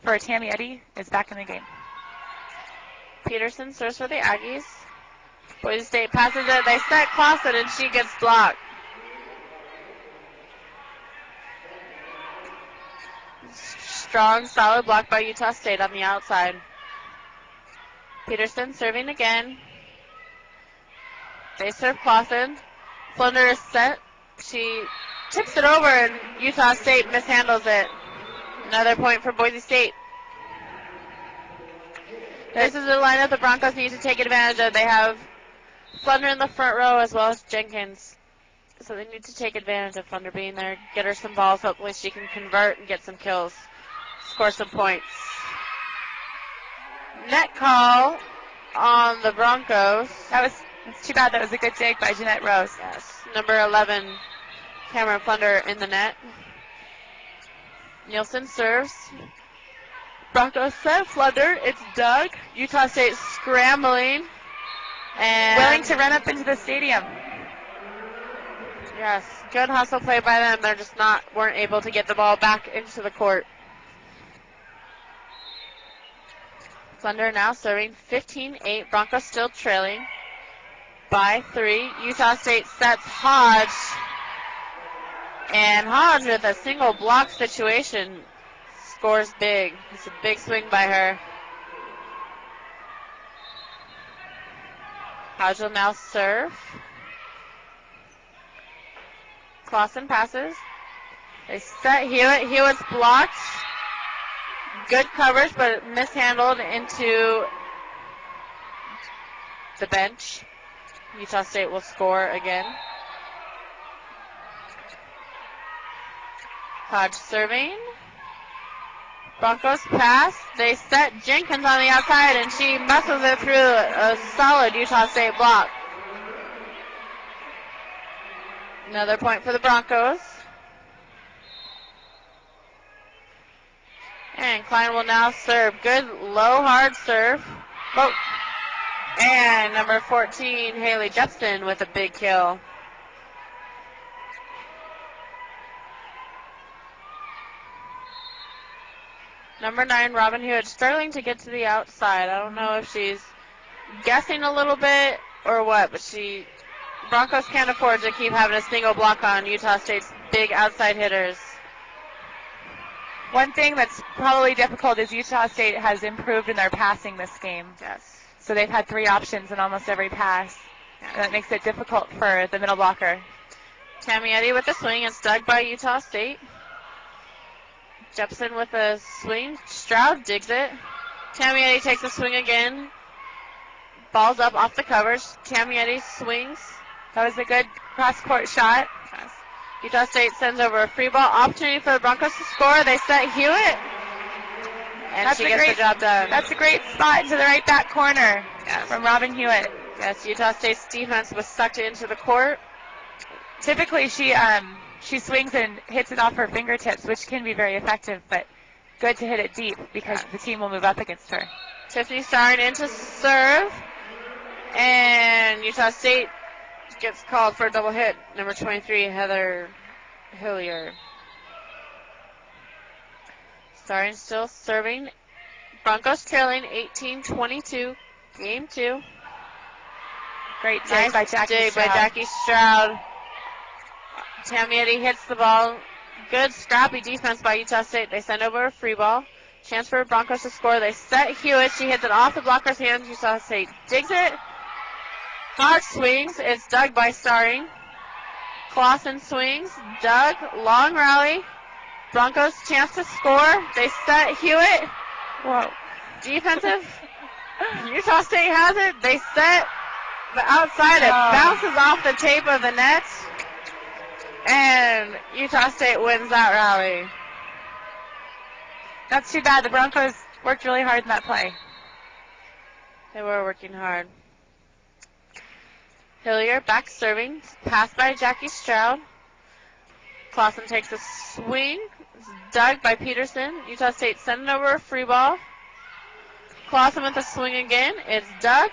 for Tammy Eddy, is back in the game. Peterson serves for the Aggies. Boise State passes it. They set Clausen, and she gets blocked. Strong, solid block by Utah State on the outside. Peterson serving again. They serve Clausen. Flunder is set. She tips it over, and Utah State mishandles it. Another point for Boise State. This is the lineup the Broncos need to take advantage of. They have Flunder in the front row as well as Jenkins. So they need to take advantage of Flunder being there, get her some balls. Hopefully she can convert and get some kills, score some points. Net call on the Broncos. It's too bad. That was a good dig by Jeanette Rose. Yes. Number 11, Cameron Flunder in the net. Nielsen serves. Broncos set Flunder. It's Doug. Utah State scrambling. And willing to run up into the stadium. Yes. Good hustle play by them. They're just weren't able to get the ball back into the court. Flunder now serving 15-8. Broncos still trailing by 3. Utah State sets Hodge. And Hodge with a single block situation scores big. It's a big swing by her. Hodge will now serve. Clausen passes. They set Hewitt. Hewitt's blocked. Good coverage, but mishandled into the bench. Utah State will score again. Hodge serving. Broncos pass. They set Jenkins on the outside, and she muscles it through a solid Utah State block. Another point for the Broncos. And Klein will now serve. Good low, hard serve. Oh. And number 14, Haley Jepson with a big kill. Number 9, Robin Hewitt, struggling to get to the outside. I don't know if she's guessing a little bit or what, but Broncos can't afford to keep having a single block on Utah State's big outside hitters. One thing that's probably difficult is Utah State has improved in their passing this game. Yes. So they've had 3 options in almost every pass. Yes. And that makes it difficult for the middle blocker. Tammy Eddy with the swing. It's dug by Utah State. Jepson with a swing. Stroud digs it. Tammy Eddy takes a swing again. Ball's up off the covers. Tammy Eddy swings. That was a good cross-court shot. Yes. Utah State sends over a free ball. Opportunity for the Broncos to score. They set Hewitt. And she gets the job done. That's a great spot into the right back corner from Robin Hewitt. Yes, Utah State's defense was sucked into the court. Typically she swings and hits it off her fingertips, which can be very effective, but good to hit it deep because the team will move up against her. Tiffany Starn in to serve. And Utah State gets called for a double hit. Number 23, Heather Hillier. Starn still serving. Broncos trailing 18-22. Game 2. Great dig by Jackie Stroud. Tammy Eddy hits the ball. Good scrappy defense by Utah State. They send over a free ball. Chance for Broncos to score. They set Hewitt. She hits it off the blocker's hands. Utah State digs it. Hodge swings. It's dug by Starring. Clausen swings. Dug. Long rally. Broncos chance to score. They set Hewitt. Whoa. Defensive Utah State has it. They set the outside. It bounces off the tape of the net. And Utah State wins that rally. That's too bad. The Broncos worked really hard in that play. They were working hard. Hillier back serving. Passed by Jackie Stroud. Clausen takes a swing. It's dug by Peterson. Utah State sending over a free ball. Clausen with a swing again. It's dug.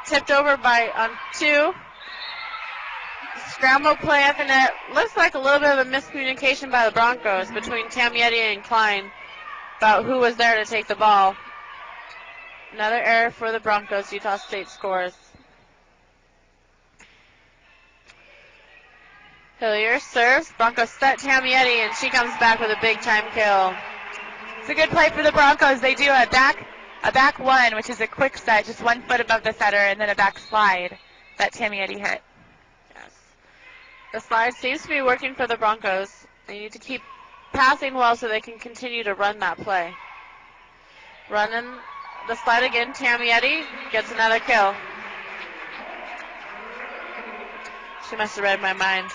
Tipped over on 2. Scramble play at the net. Looks like a little bit of a miscommunication by the Broncos between Tamietti and Klein about who was there to take the ball. Another error for the Broncos. Utah State scores. Hillier serves. Broncos set Tamietti, and she comes back with a big-time kill. It's a good play for the Broncos. They do a back one, which is a quick set, just 1 foot above the setter, and then a back slide that Tamietti hit. Yes. The slide seems to be working for the Broncos. They need to keep passing well so they can continue to run that play. Running the slide again. Tamietti gets another kill. She must have read my mind.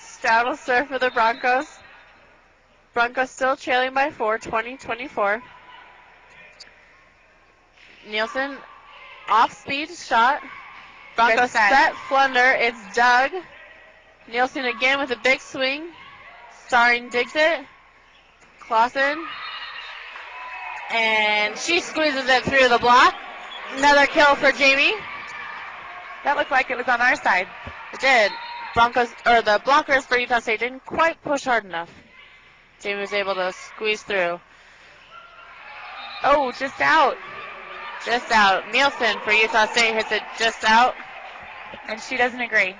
Stroud will serve for the Broncos. Broncos still trailing by 4, 20-24. Nielsen, off-speed shot. Broncos set, Flunder. It's dug. Nielsen again with a big swing. Starring digs it. Clausen. And she squeezes it through the block. Another kill for Jamie. That looked like it was on our side. It did. The blockers for Utah State didn't quite push hard enough. Jamie was able to squeeze through. Oh, just out. Just out. Nielsen for Utah State hits it just out. And she doesn't agree.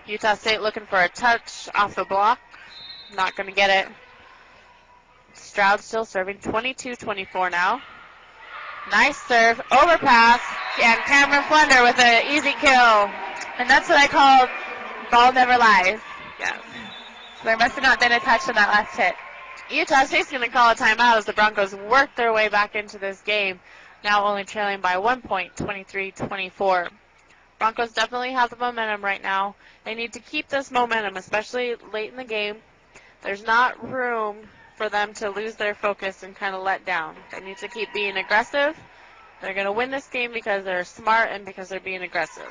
Utah State looking for a touch off the block. Not going to get it. Stroud still serving. 22-24 now. Nice serve. Overpass. And Cameron Flunder with an easy kill. And that's what I call ball never lies. Yes. So there must have not been a touch on that last hit. Utah State's going to call a timeout as the Broncos work their way back into this game. Now only trailing by 1 point, 23-24. Broncos definitely have the momentum right now. They need to keep this momentum, especially late in the game. There's not room for them to lose their focus and kind of let down. They need to keep being aggressive. They're going to win this game because they're smart and because they're being aggressive.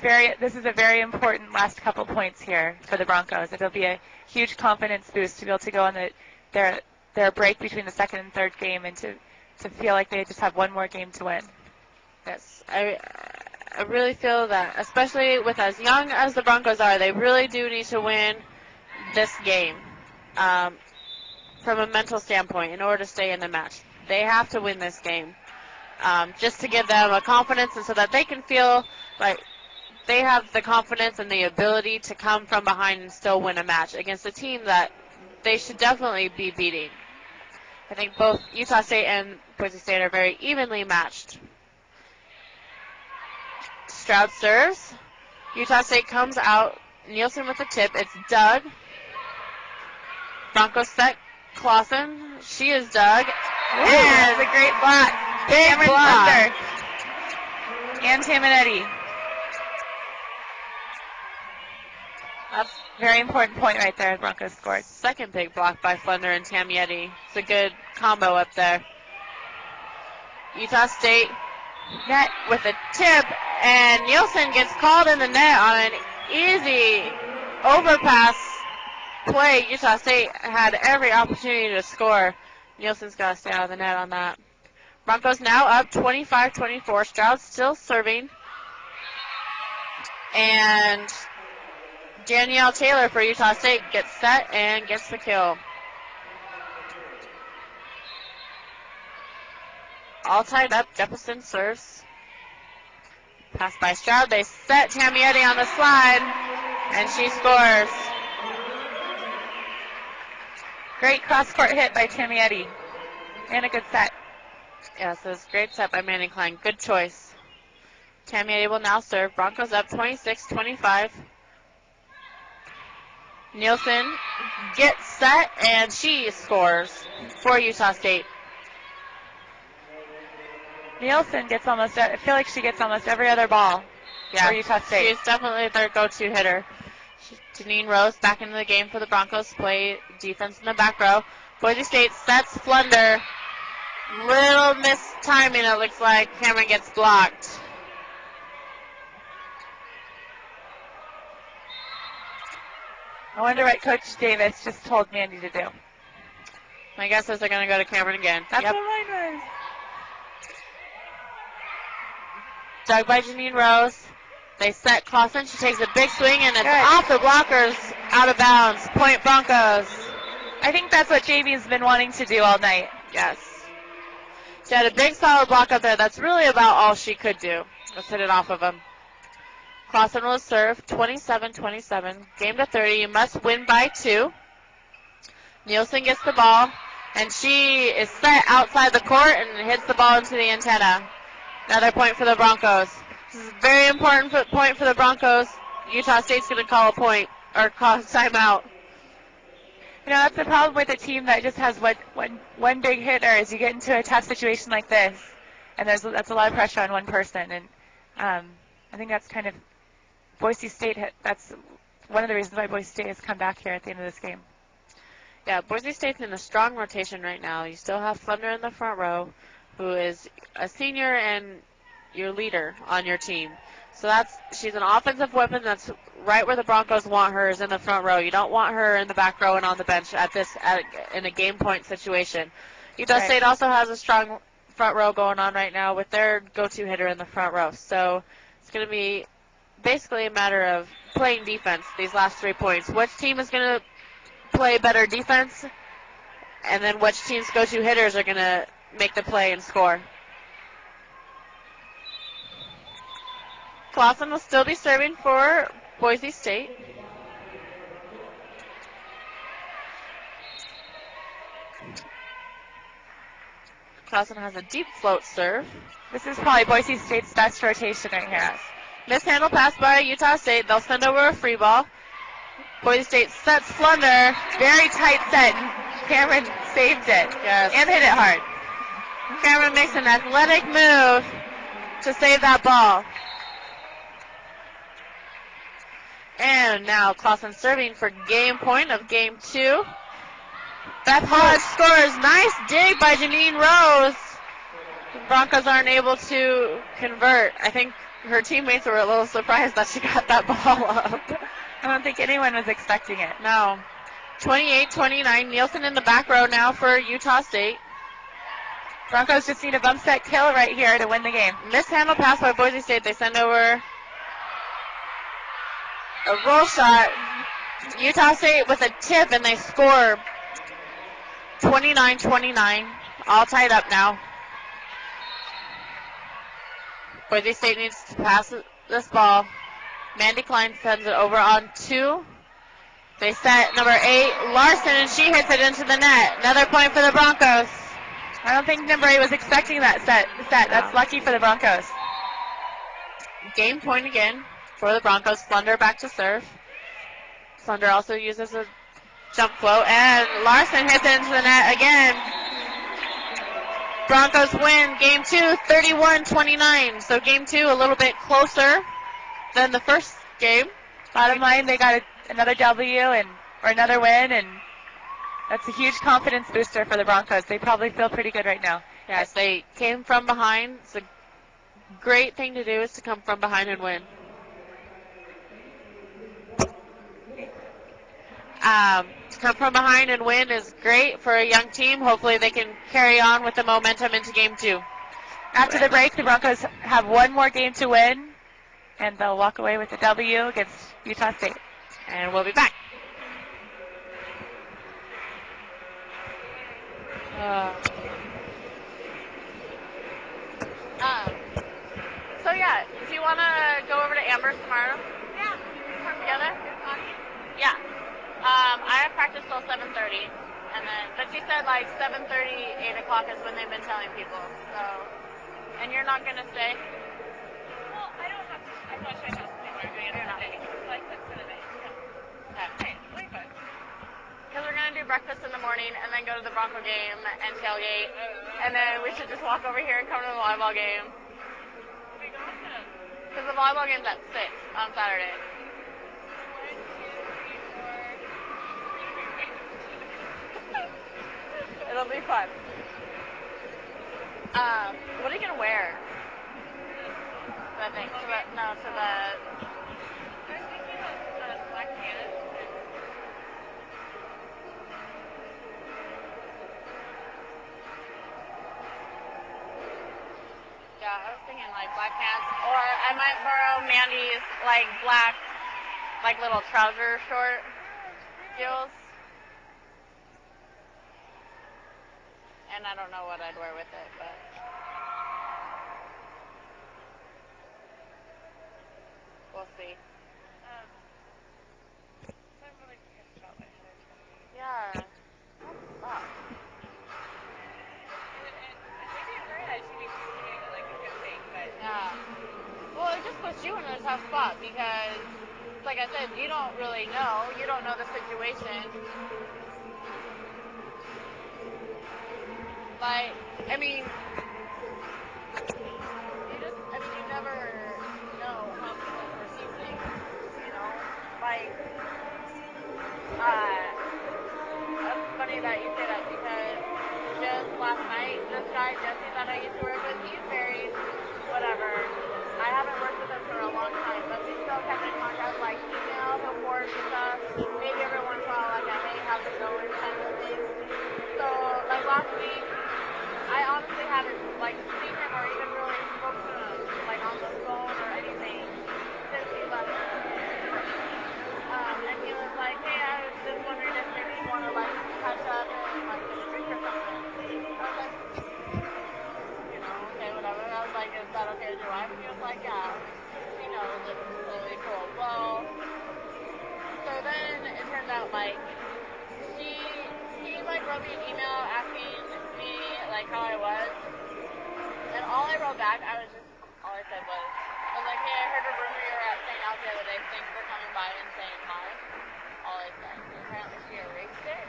This is a very important last couple points here for the Broncos. It'll be a huge confidence boost to be able to go on their break between the second and third game and to feel like they just have one more game to win. Yes, I really feel that, especially with as young as the Broncos are, they really do need to win this game from a mental standpoint in order to stay in the match. They have to win this game just to give them a confidence and so that they can feel like they have the confidence and the ability to come from behind and still win a match against a team that they should definitely be beating. I think both Utah State and Boise State are very evenly matched. Stroud serves. Utah State comes out. Nielsen with the tip. It's dug. Broncos set. Clausen. She is dug. And a great block. Big Cameron block. Thunder. And Tamietti. That's a very important point right there. The Broncos scored. Second big block by Flunder and Tamietti. It's a good combo up there. Utah State net with a tip, and Nielsen gets called in the net on an easy overpass play. Utah State had every opportunity to score. Nielsen's got to stay out of the net on that. Broncos now up 25-24. Stroud still serving. And Danielle Taylor for Utah State gets set and gets the kill. All tied up. Jefferson serves. Pass by Stroud. They set Tamietti on the slide, and she scores. Great cross-court hit by Tamietti. And a good set. Yes, it was a great set by Manning Klein. Good choice. Tamietti will now serve. Broncos up 26-25. Nielsen gets set, and she scores for Utah State. Nielsen gets I feel like she gets almost every other ball for Utah State. She's definitely their go-to hitter. Janine Rose back into the game for the Broncos. Play defense in the back row. Boise State sets Flunder. Little mistiming, it looks like. Cameron gets blocked. I wonder what Coach Davis just told Mandy to do. My guess is they're going to go to Cameron again. That's what mine was. Dug by Janine Rose. They set Clausen. She takes a big swing, and it's off the blockers, out of bounds. Point Broncos. I think that's what JV's been wanting to do all night. Yes. She had a big solid block up there. That's really about all she could do. Let's hit it off of him. Clausen will serve 27-27. Game to 30. You must win by 2. Nielsen gets the ball, and she is set outside the court and hits the ball into the antenna. Another point for the Broncos. This is a very important point for the Broncos. Utah State's going to call a point, or call a timeout. You know, that's the problem with a team that just has one big hitter is you get into a tough situation like this, and that's a lot of pressure on one person. And I think that's kind of Boise State. That's one of the reasons why Boise State has come back here at the end of this game. Yeah, Boise State's in a strong rotation right now. You still have Flunder in the front row, who is a senior and your leader on your team. So she's an offensive weapon. That's right where the Broncos want her, is in the front row. You don't want her in the back row and on the bench in a game point situation. Utah State also has a strong front row going on right now with their go-to hitter in the front row. So it's going to be basically a matter of playing defense these last 3 points. Which team is going to play better defense, and then which team's go-to hitters are going to make the play and score. Clausen will still be serving for Boise State. Clausen has a deep float serve. This is probably Boise State's best rotation right here. Mishandled pass by Utah State. They'll send over a free ball. Boise State sets Flunder. Very tight set. Cameron saved it. Yes. And hit it hard. Cameron makes an athletic move to save that ball. And now Clausen serving for game point of game 2. Beth Hodge scores. Nice dig by Janine Rose. The Broncos aren't able to convert. I think her teammates were a little surprised that she got that ball up. I don't think anyone was expecting it. No. 28-29. Nielsen in the back row now for Utah State. Broncos just need a bump set kill right here to win the game. Mishandled pass by Boise State. They send over a roll shot. Utah State with a tip, and they score 29-29. All tied up now. Boise State needs to pass this ball. Mandy Klein sends it over on 2. They set number 8, Larson, and she hits it into the net. Another point for the Broncos. I don't think number 8 was expecting that set. That's lucky for the Broncos. Game point again for the Broncos. Flunder back to serve. Flunder also uses a jump float, and Larson hits it into the net again. Broncos win game 2, 31-29. So game 2 a little bit closer than the first game. Bottom line, they got another W or another win, and that's a huge confidence booster for the Broncos. They probably feel pretty good right now. Yes, they came from behind. It's a great thing to do, is to come from behind and win. To come from behind and win is great for a young team. Hopefully they can carry on with the momentum into game 2. After the break, the Broncos have one more game to win, and they'll walk away with a W against Utah State. And we'll be back. So yeah, do you want to go over to Amber's tomorrow? Yeah. Come together? Yeah. I have practice till 7:30, but she said like 7:30, 8 o'clock is when they've been telling people. So, and you're not gonna stay? Well, I don't have to. I'm not sure I have to stay. You're not. Like, that's for the night. Yeah. Okay. Way fun. soccer game and tailgate, and then we should just walk over here and come to the volleyball game. Because the volleyball game's at 6 on Saturday. It'll be fun. What are you gonna wear? That thing. To the. Black pants. Yeah, I was thinking like black pants, or I might borrow Mandy's like black, like little trouser short heels. And I don't know what I'd wear with it, but we'll see. I'm really pissed about what Heather told me. Yeah. Fuck. And maybe it's right that she needs to be doing like a good thing, but Yeah. Well, it just puts you in a tough spot because, like I said, you don't really know. You don't know the situation. Like, I mean, you never know how people perceive things, you know? Like, it's funny that you say that because just last night, this guy, Jesse, that I used to work with, he's married, whatever. I haven't worked with him for a long time, but we still kept in contact, like email, he'll forward me stuff. Maybe every once in a while, like, I may have it going kind of thing. So, like, last week, I honestly hadn't, like, seen him or even really spoken to him, like, on the phone or anything since he left. And he was like, hey, I was just wondering if maybe you want to, like, catch up and, like, get a drink or something. I was like, you know, okay, whatever. I was like, is that okay with your wife? And he was like, yeah, she knows, it's totally cool. Well, so then it turned out, like, he like, wrote me an email asking me, like, how I was. And all I wrote back, all I said was, like, hey, I heard a rumor you were at St. Al's the other day. Thanks for coming by and saying hi. All I said. And apparently she erased it.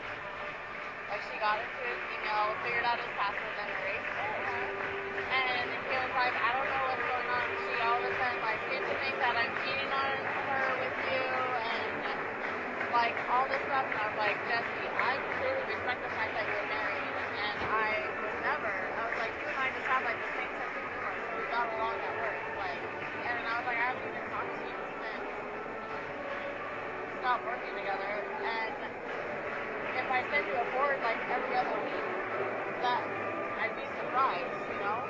Like, she got into his email, figured out his password, then erased it. And he was like, I don't know what's going on. She all of a sudden, like, seems to think that I'm cheating on her with you, and, like, all this stuff. And I was like, Jesse, I truly respect the fact that you're married, and I would never. I was like, you and I just have, like, the same sense of humor, so we got along at work. Like, and I was like, I haven't even talked to you since we stopped working together. And if I send you a board, like, every other week, that I'd be surprised, you know?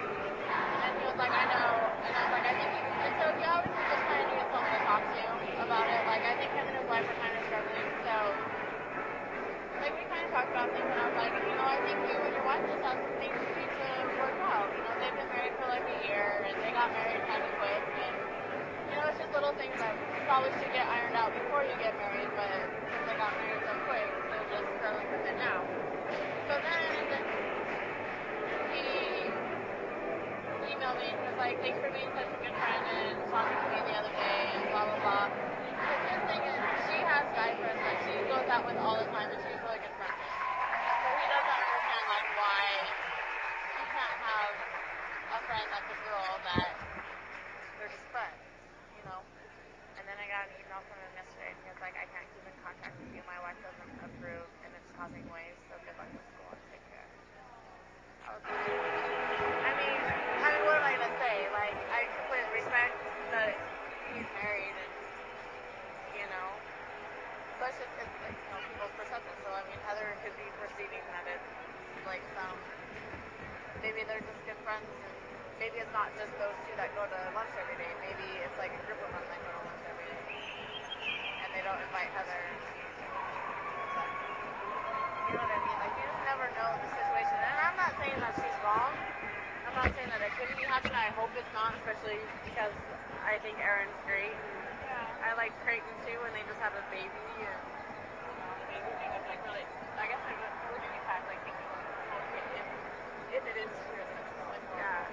And he was like, I know. And I was like, I think and so he obviously just kind of needed someone to talk to about it. Like, I think him and his wife are kind of struggling, so, like, we kind of talked about things, and I was like, you know, I think you and your wife just have some things you need to work out. You know, they've been married for, like, a year, and they got married kind of quick, and, you know, it's just little things that probably should get ironed out before you get married, but since they got married so quick, they're just struggling with it now. So then, he emailed me and was like, thanks for being such a good friend and talking to me the other day and blah, blah, blah. Because his thing is, she has guy friends that she goes out with all the time and she's really good friends with. So he doesn't understand, like, why he can't have a friend that's a girl that they're just friends, you know? And then I got an email from him yesterday and he was like, I can't keep in contact with you. My wife doesn't approve and it's causing waves, so good luck with school and take care. I was like, I mean, what am I going to say? Like, I completely respect that he's married and, you know, but it's like, you know, people's perception. So, I mean, Heather could be perceiving that it's, like, maybe they're just good friends and maybe it's not just those two that go to lunch every day. Maybe it's, like, a group of them that go to lunch every day. And they don't invite Heather. But, you know what I mean? Like, you just never know the situation. And I'm not saying that she's wrong. I'm not saying that it couldn't be happening. I hope it's not, especially because I think Erin's great. Yeah. I like Creighton too, and they just had a baby. And the baby thing was like really. I guess it really made me sad, like thinking like, okay, if it is true, that's really horrible. Yeah.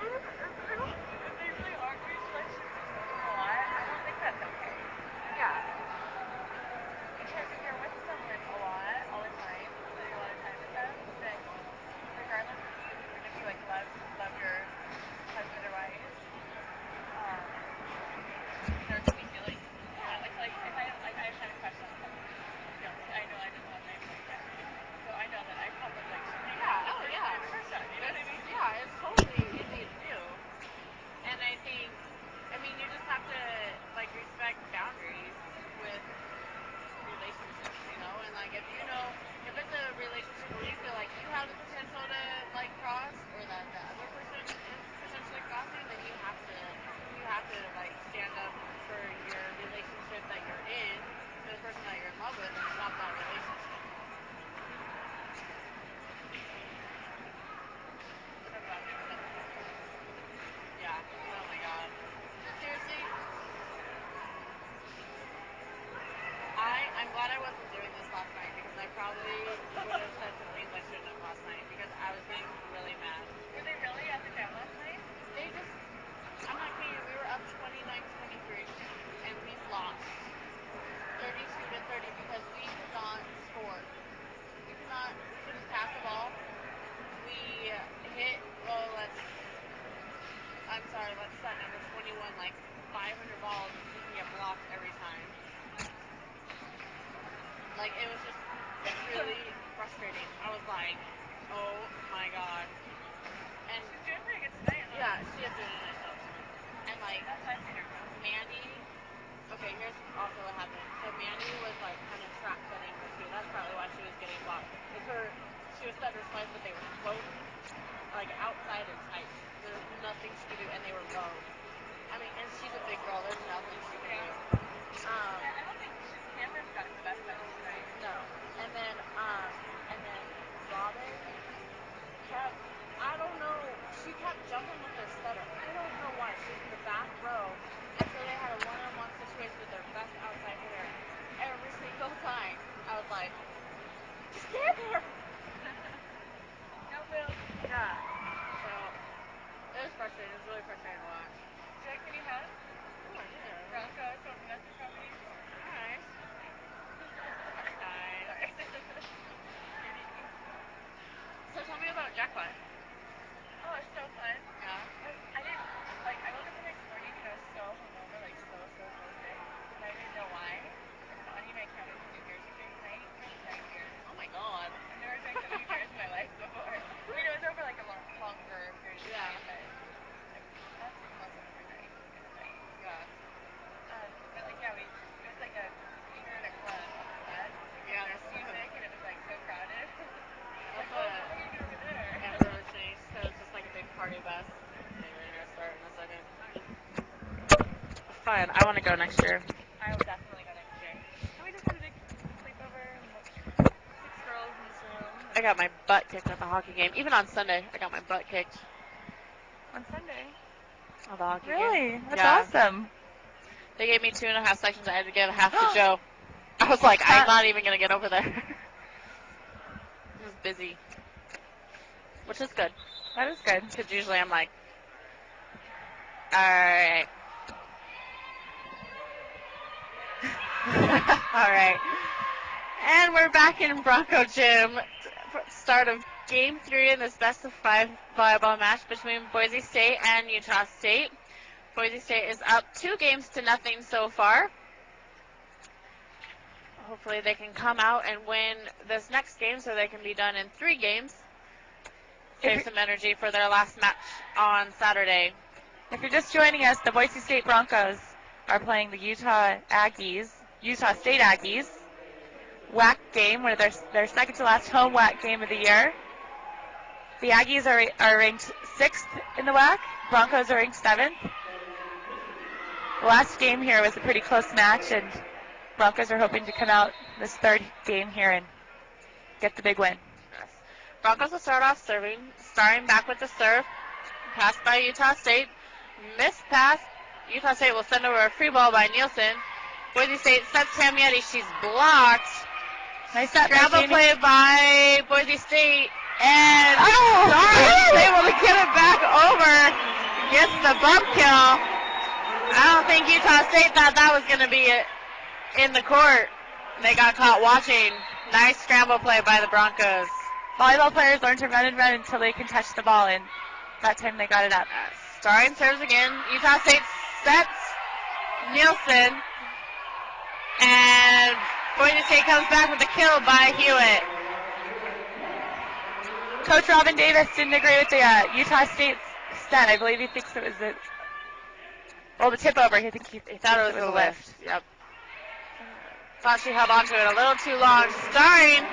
If they really are doing like she's just a lot, I don't think that's okay. Yeah. Because if you're with someone a lot, all the time, think, you just have to, like, respect boundaries with relationships, and, like, if if it's a relationship where you feel like you have the potential to, like, cross, or that the other person is potentially crossing, then you have to, like, stand up for your relationship that you're in, for the person that you're in love with, and stop that relationship. Yeah. Oh my God. Seriously, I'm glad I wasn't doing this last night, because I probably would have said some things I shouldn't have last night, because I was getting really mad. Were they really at the gym last night? I'm not kidding you, we were up 29-23, and we lost 32-30 because we could not score. We couldn't pass the ball. We hit, let's set number 21, like 500 balls, and she can get blocked every time. Like, it was just really frustrating. I was like, oh my God. And She's doing pretty good tonight, huh? yeah, she is doing a nice job. And, like, I've seen her go. Mandy, okay, here's also what happened. So Mandy was, like, kind of trap setting her too. That's probably why she was getting blocked. She was setting her slides, but they were floating, like, outside and tight. There's nothing she could do, and they were low. And she's a big girl. There's nothing she could do. I don't think Cameron's gotten the best touch tonight. No. And then Robin kept, I don't know, she kept jumping with their setter. I don't know why. She was in the back row, and so they had a one-on-one situation with their best outside hitter. Every single time, I was like, stand there! No, Will. Yeah. So, it was frustrating. It was really frustrating to watch. Did you like what you had? Oh, I did. Broncos from nothing company. Nice. Nice. So tell me about jackpot. Oh, it's so fun. Yeah. I woke up the next morning and I was so hungover, like so sick, and I didn't know why. And Bonnie and I counted how many beers we drank tonight. We drank 9 beers. Oh my God. I've never drank so many beers in my life before. It was over like a longer period of time, but that's most of the night. Yeah. But like, yeah, it was like we were in a club bus. Yeah, There's music and it was like so crowded. That's Like, what what are you doing over there? Amber was saying. She said it's just like a big party bus. Anyway, we're gonna start in a second. Fun. I want to go next year. I will definitely go next year. And we just had a big sleepover and like 6 girls in this room. I got my butt kicked at the hockey game. Even on Sunday, I got my butt kicked. On Sunday. At the hockey game. Really? That's Yeah. awesome. They gave me 2.5 sections. I had to give half to Joe. I was like, I'm not even gonna get over there. It was busy, which is good. That is good. Because usually I'm like, all right. All right. And we're back in Bronco Gym. Start of Game 3 in this best-of-5 volleyball match between Boise State and Utah State. Boise State is up 2-0 so far. Hopefully they can come out and win this next game so they can be done in 3 games. Save some energy for their last match on Saturday. If you're just joining us, the Boise State Broncos are playing the Utah State Aggies. WAC game, one of their second to last home WAC game of the year. The Aggies are ranked 6th in the WAC. Broncos are ranked 7th. The last game here was a pretty close match, and Broncos are hoping to come out this third game here and get the big win. Yes. Broncos will start off serving, starting back with the serve. Pass by Utah State. Missed pass. Utah State will send over a free ball by Nielsen. Boise State sets Tamietti. She's blocked. Nice shot, Scramble play by Boise State. And Star's able to get it back over. Gets the bump kill. I don't think Utah State thought that was going to be in the court. They got caught watching. Nice scramble play by the Broncos. Volleyball players learn to run and run until they can touch the ball, and that time they got it up. Starring serves again. Utah State sets Nielsen. And Boise State comes back with a kill by Hewitt. Coach Robin Davis didn't agree with the Utah State set. I believe he thinks it was Well, the tip over, he thinks he Thought it was a lift. Yep. Thought she held on to it a little too long. Starring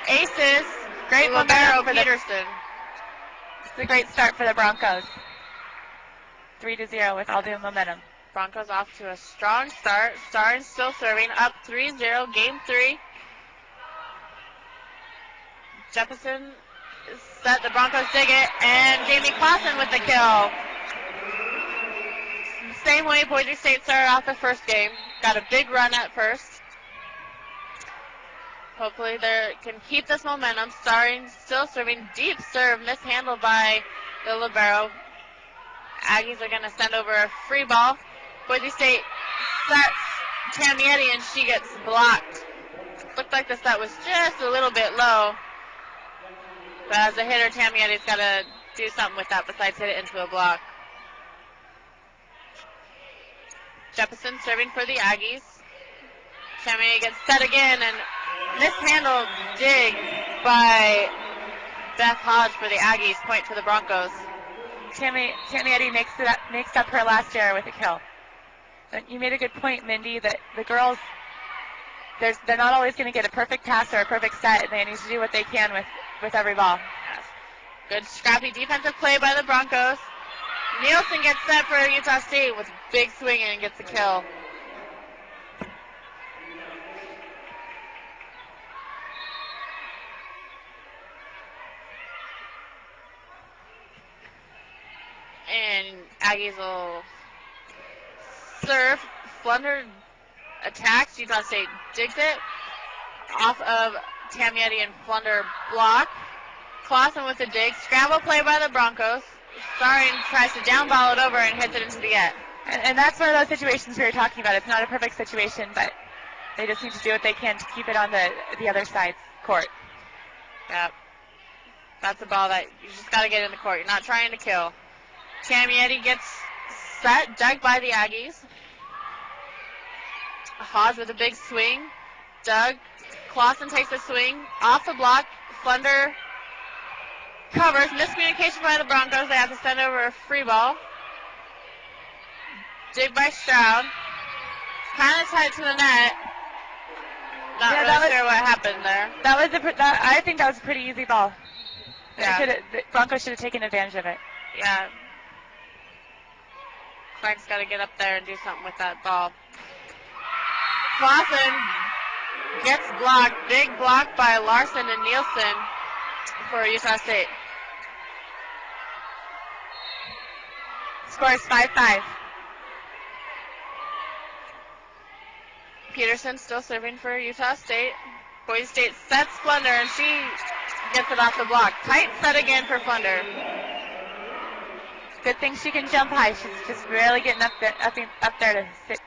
aces. Great Libero momentum for Peterson. It's a great start for the Broncos. 3-0 with all the momentum. Broncos off to a strong start. Starring still serving. Up 3-0. Game 3. Jefferson is set. The Broncos dig it. And Jamie Clausen with the kill. Same way Boise State started off the first game. Got a big run at first. Hopefully they can keep this momentum. Starring, still serving, deep serve, mishandled by the libero. Aggies are going to send over a free ball. Boise State sets Tamietti and she gets blocked. Looked like the set was just a little bit low. But as a hitter, Tamietti's got to do something with that besides hit it into a block. Jefferson serving for the Aggies. Tamietti gets set again and mishandled dig by Beth Hodge for the Aggies. Point to the Broncos. Tamietti makes up her last error with a kill. But you made a good point, Mindy, that the girls, they're not always going to get a perfect pass or a perfect set, and they need to do what they can with every ball. Yes. Good scrappy defensive play by the Broncos. Nielsen gets set for Utah State with big swing and gets a kill. And Aggies will serve. Flunder attacks. Utah State digs it. Off of Tamietti and Flunder block. Clausen with the dig. Scramble play by the Broncos. Starring tries to downball it over and hits it into the net. And that's one of those situations we were talking about. It's not a perfect situation, but they just need to do what they can to keep it on the other side's court. Yep. That's a ball that you just got to get in the court. You're not trying to kill. Tamietti gets set, dug by the Aggies. Hodge with a big swing. Dug. Clausen takes a swing. Off the block. Flunder covers. Miscommunication by the Broncos. They have to send over a free ball. Dig by Stroud. Kind of tight to the net. Not really sure what happened there. I think that was a pretty easy ball. Yeah. The Broncos should have taken advantage of it. Yeah. Clark's got to get up there and do something with that ball. Clausen gets blocked. Big block by Larson and Nielsen for Utah State. Score is 5-5. Peterson still serving for Utah State. Boise State sets Flunder and she gets it off the block. Tight set again for Flunder. Good thing she can jump high. She's just barely getting up there to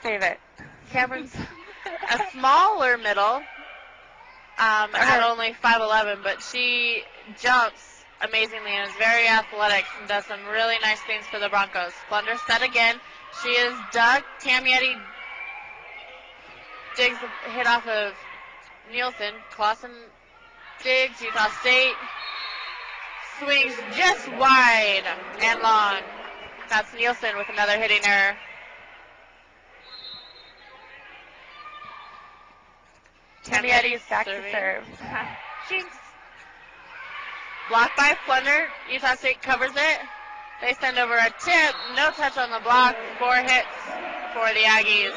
save it. Cameron's a smaller middle at only 5'11", but she jumps amazingly and is very athletic and does some really nice things for the Broncos. Flunder set again. She is dug. Tamietti digs a hit off of Nielsen. Clausen digs. Utah State swings just wide and long. That's Nielsen with another hitting error. Tamietti is back to serve. Jinx. Blocked by Flunder. Utah State covers it. They send over a tip. No touch on the block. 4 hits for the Aggies.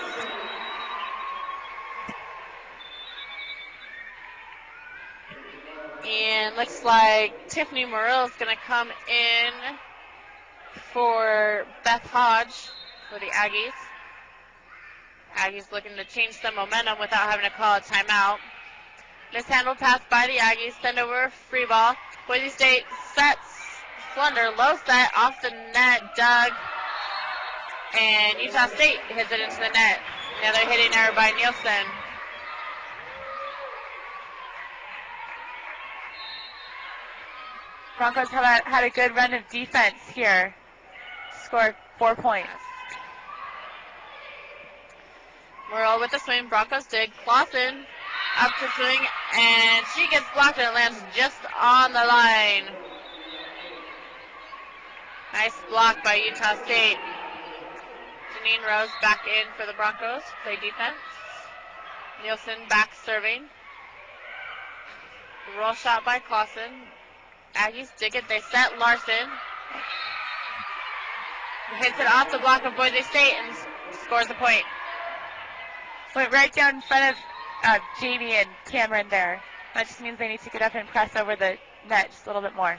And looks like Tiffany Morrill is going to come in for Beth Hodge for the Aggies. Aggies looking to change some momentum without having to call a timeout. Mishandled pass by the Aggies. Send over a free ball. Boise State sets Flunder. Low set off the net. Dug. And Utah State hits it into the net. Another hitting error by Nielsen. Broncos had a good run of defense here. Scored 4 points. Morrill with the swing. Broncos dig. Clausen up to swing, and she gets blocked and it lands just on the line. Nice block by Utah State. Janine Rose back in for the Broncos. Play defense. Nielsen back serving. Roll shot by Clausen. Aggies dig it. They set Larson. Hits it off the block of Boise State and scores a point. Went right down in front of Jamie and Cameron there. That just means they need to get up and press over the net just a little bit more.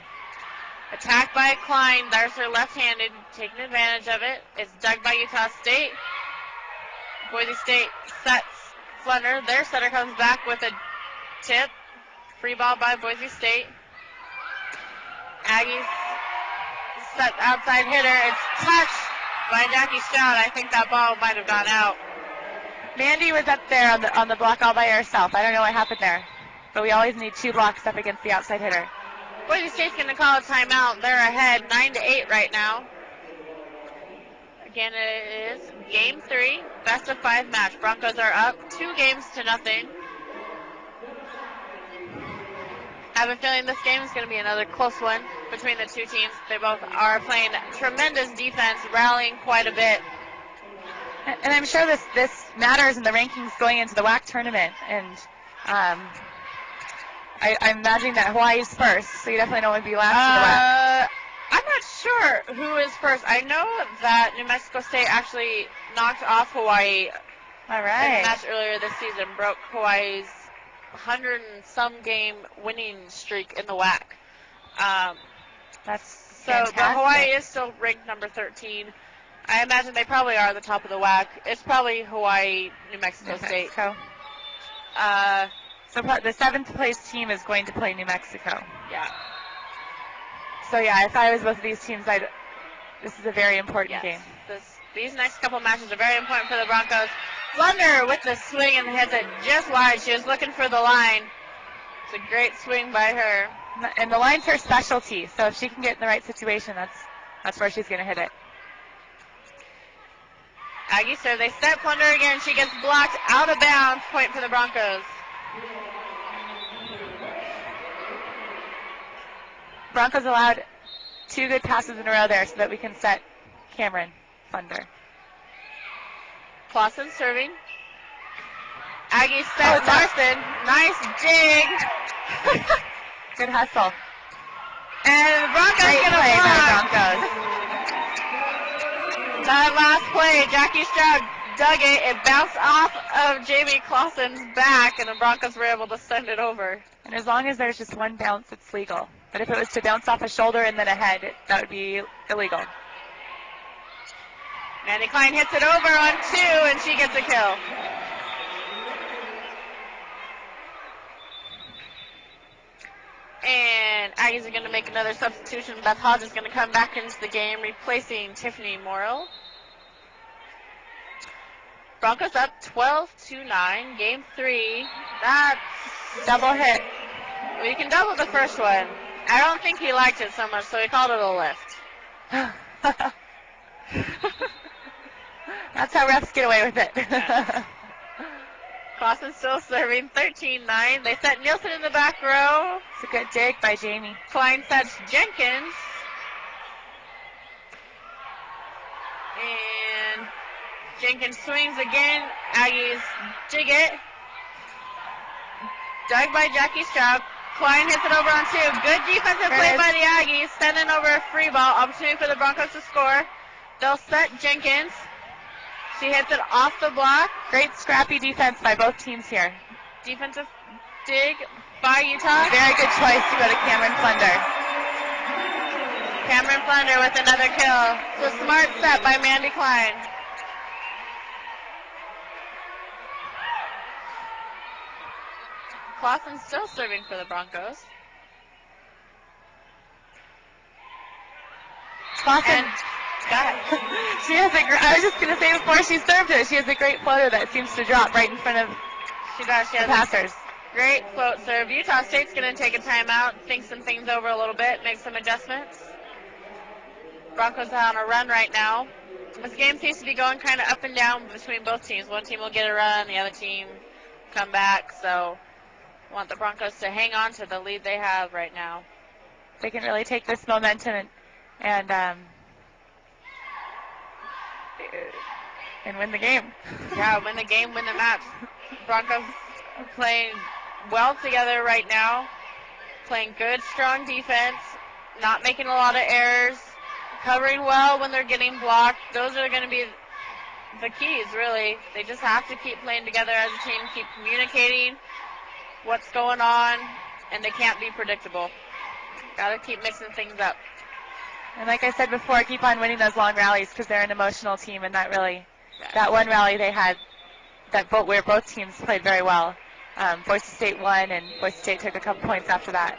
Attack by Klein. There's her left-handed, taking advantage of it. It's dug by Utah State. Boise State sets Flunder. Their setter comes back with a tip. Free ball by Boise State. Aggies set outside hitter. It's touched by Jackie Stroud. I think that ball might have gone out. Mandy was up there on the block all by herself. I don't know what happened there. But we always need 2 blocks up against the outside hitter. Boise State's going to call a timeout. They're ahead 9-8 right now. Again, it is game 3, best of 5 match. Broncos are up 2-0. I have a feeling this game is going to be another close one between the two teams. They both are playing tremendous defense, rallying quite a bit. And I'm sure this matters in the rankings going into the WAC tournament. And I'm imagining that Hawaii's first, so you definitely don't want to be last in the WAC. I'm not sure who is first. I know that New Mexico State actually knocked off Hawaii All right. in the match earlier this season, broke Hawaii's 100 and some game winning streak in the WAC. That's so fantastic. but Hawaii is still ranked number 13. I imagine they probably are the top of the WAC. It's probably Hawaii, New Mexico State. So the 7th place team is going to play New Mexico. Yeah. So yeah, if I was both of these teams, this is a very important game. These next couple matches are very important for the Broncos. Flunder with the swing and hits it just wide. She was looking for the line. It's a great swing by her. And the line's her specialty, so if she can get in the right situation, that's where she's going to hit it. Aggie serve. They set Flunder again. She gets blocked out of bounds. Point for the Broncos. Broncos allowed 2 good passes in a row there so that we can set Cameron Flunder. Clausen serving. Aggie set Larson. Nice dig. Good hustle. And the Broncos Great get a play by block. Broncos. That last play, Jackie Stroud dug it. It bounced off of Jamie Clausen's back, and the Broncos were able to send it over. And as long as there's just one bounce, it's legal. But if it was to bounce off a shoulder and then a head, that would be illegal. Mandy Klein hits it over on 2, and she gets a kill. And Aggies are going to make another substitution. Beth Hodge is going to come back into the game, replacing Tiffany Morrill. Broncos up 12-9, game 3. That's double hit. Well, you can double the first one. I don't think he liked it so much, so he called it a lift. That's how refs get away with it. Clausen still serving 13-9. They set Nielsen in the back row. It's a good dig by Jamie. Klein sets Jenkins. And Jenkins swings again. Aggies dig it. Dug by Jackie Stroud. Klein hits it over on 2. Good defensive play by the Aggies. Sending over a free ball. Opportunity for the Broncos to score. They'll set Jenkins. She hits it off the block. Great scrappy defense by both teams here. Defensive dig by Utah. Very good choice to go to Cameron Flunder. Cameron Flunder with another kill. It's a smart set by Mandy Klein. Clausen still serving for the Broncos. Clausen. She has I was just going to say before she served it, she has a great floater that seems to drop right in front of the passers. Great float serve. Utah State's going to take a timeout, think some things over a little bit, make some adjustments. Broncos are on a run right now. This game seems to be going kind of up and down between both teams. One team will get a run, the other team come back. So I want the Broncos to hang on to the lead they have right now. They can really take this momentum and and win the game. Yeah, win the game, win the match. Broncos playing well together right now, playing good, strong defense, not making a lot of errors, covering well when they're getting blocked. Those are going to be the keys, really. They just have to keep playing together as a team, keep communicating what's going on, and they can't be predictable. Got to keep mixing things up. And like I said before, keep on winning those long rallies because they're an emotional team, and that one rally they had where both teams played very well. Boise State won, and Boise State took a couple points after that.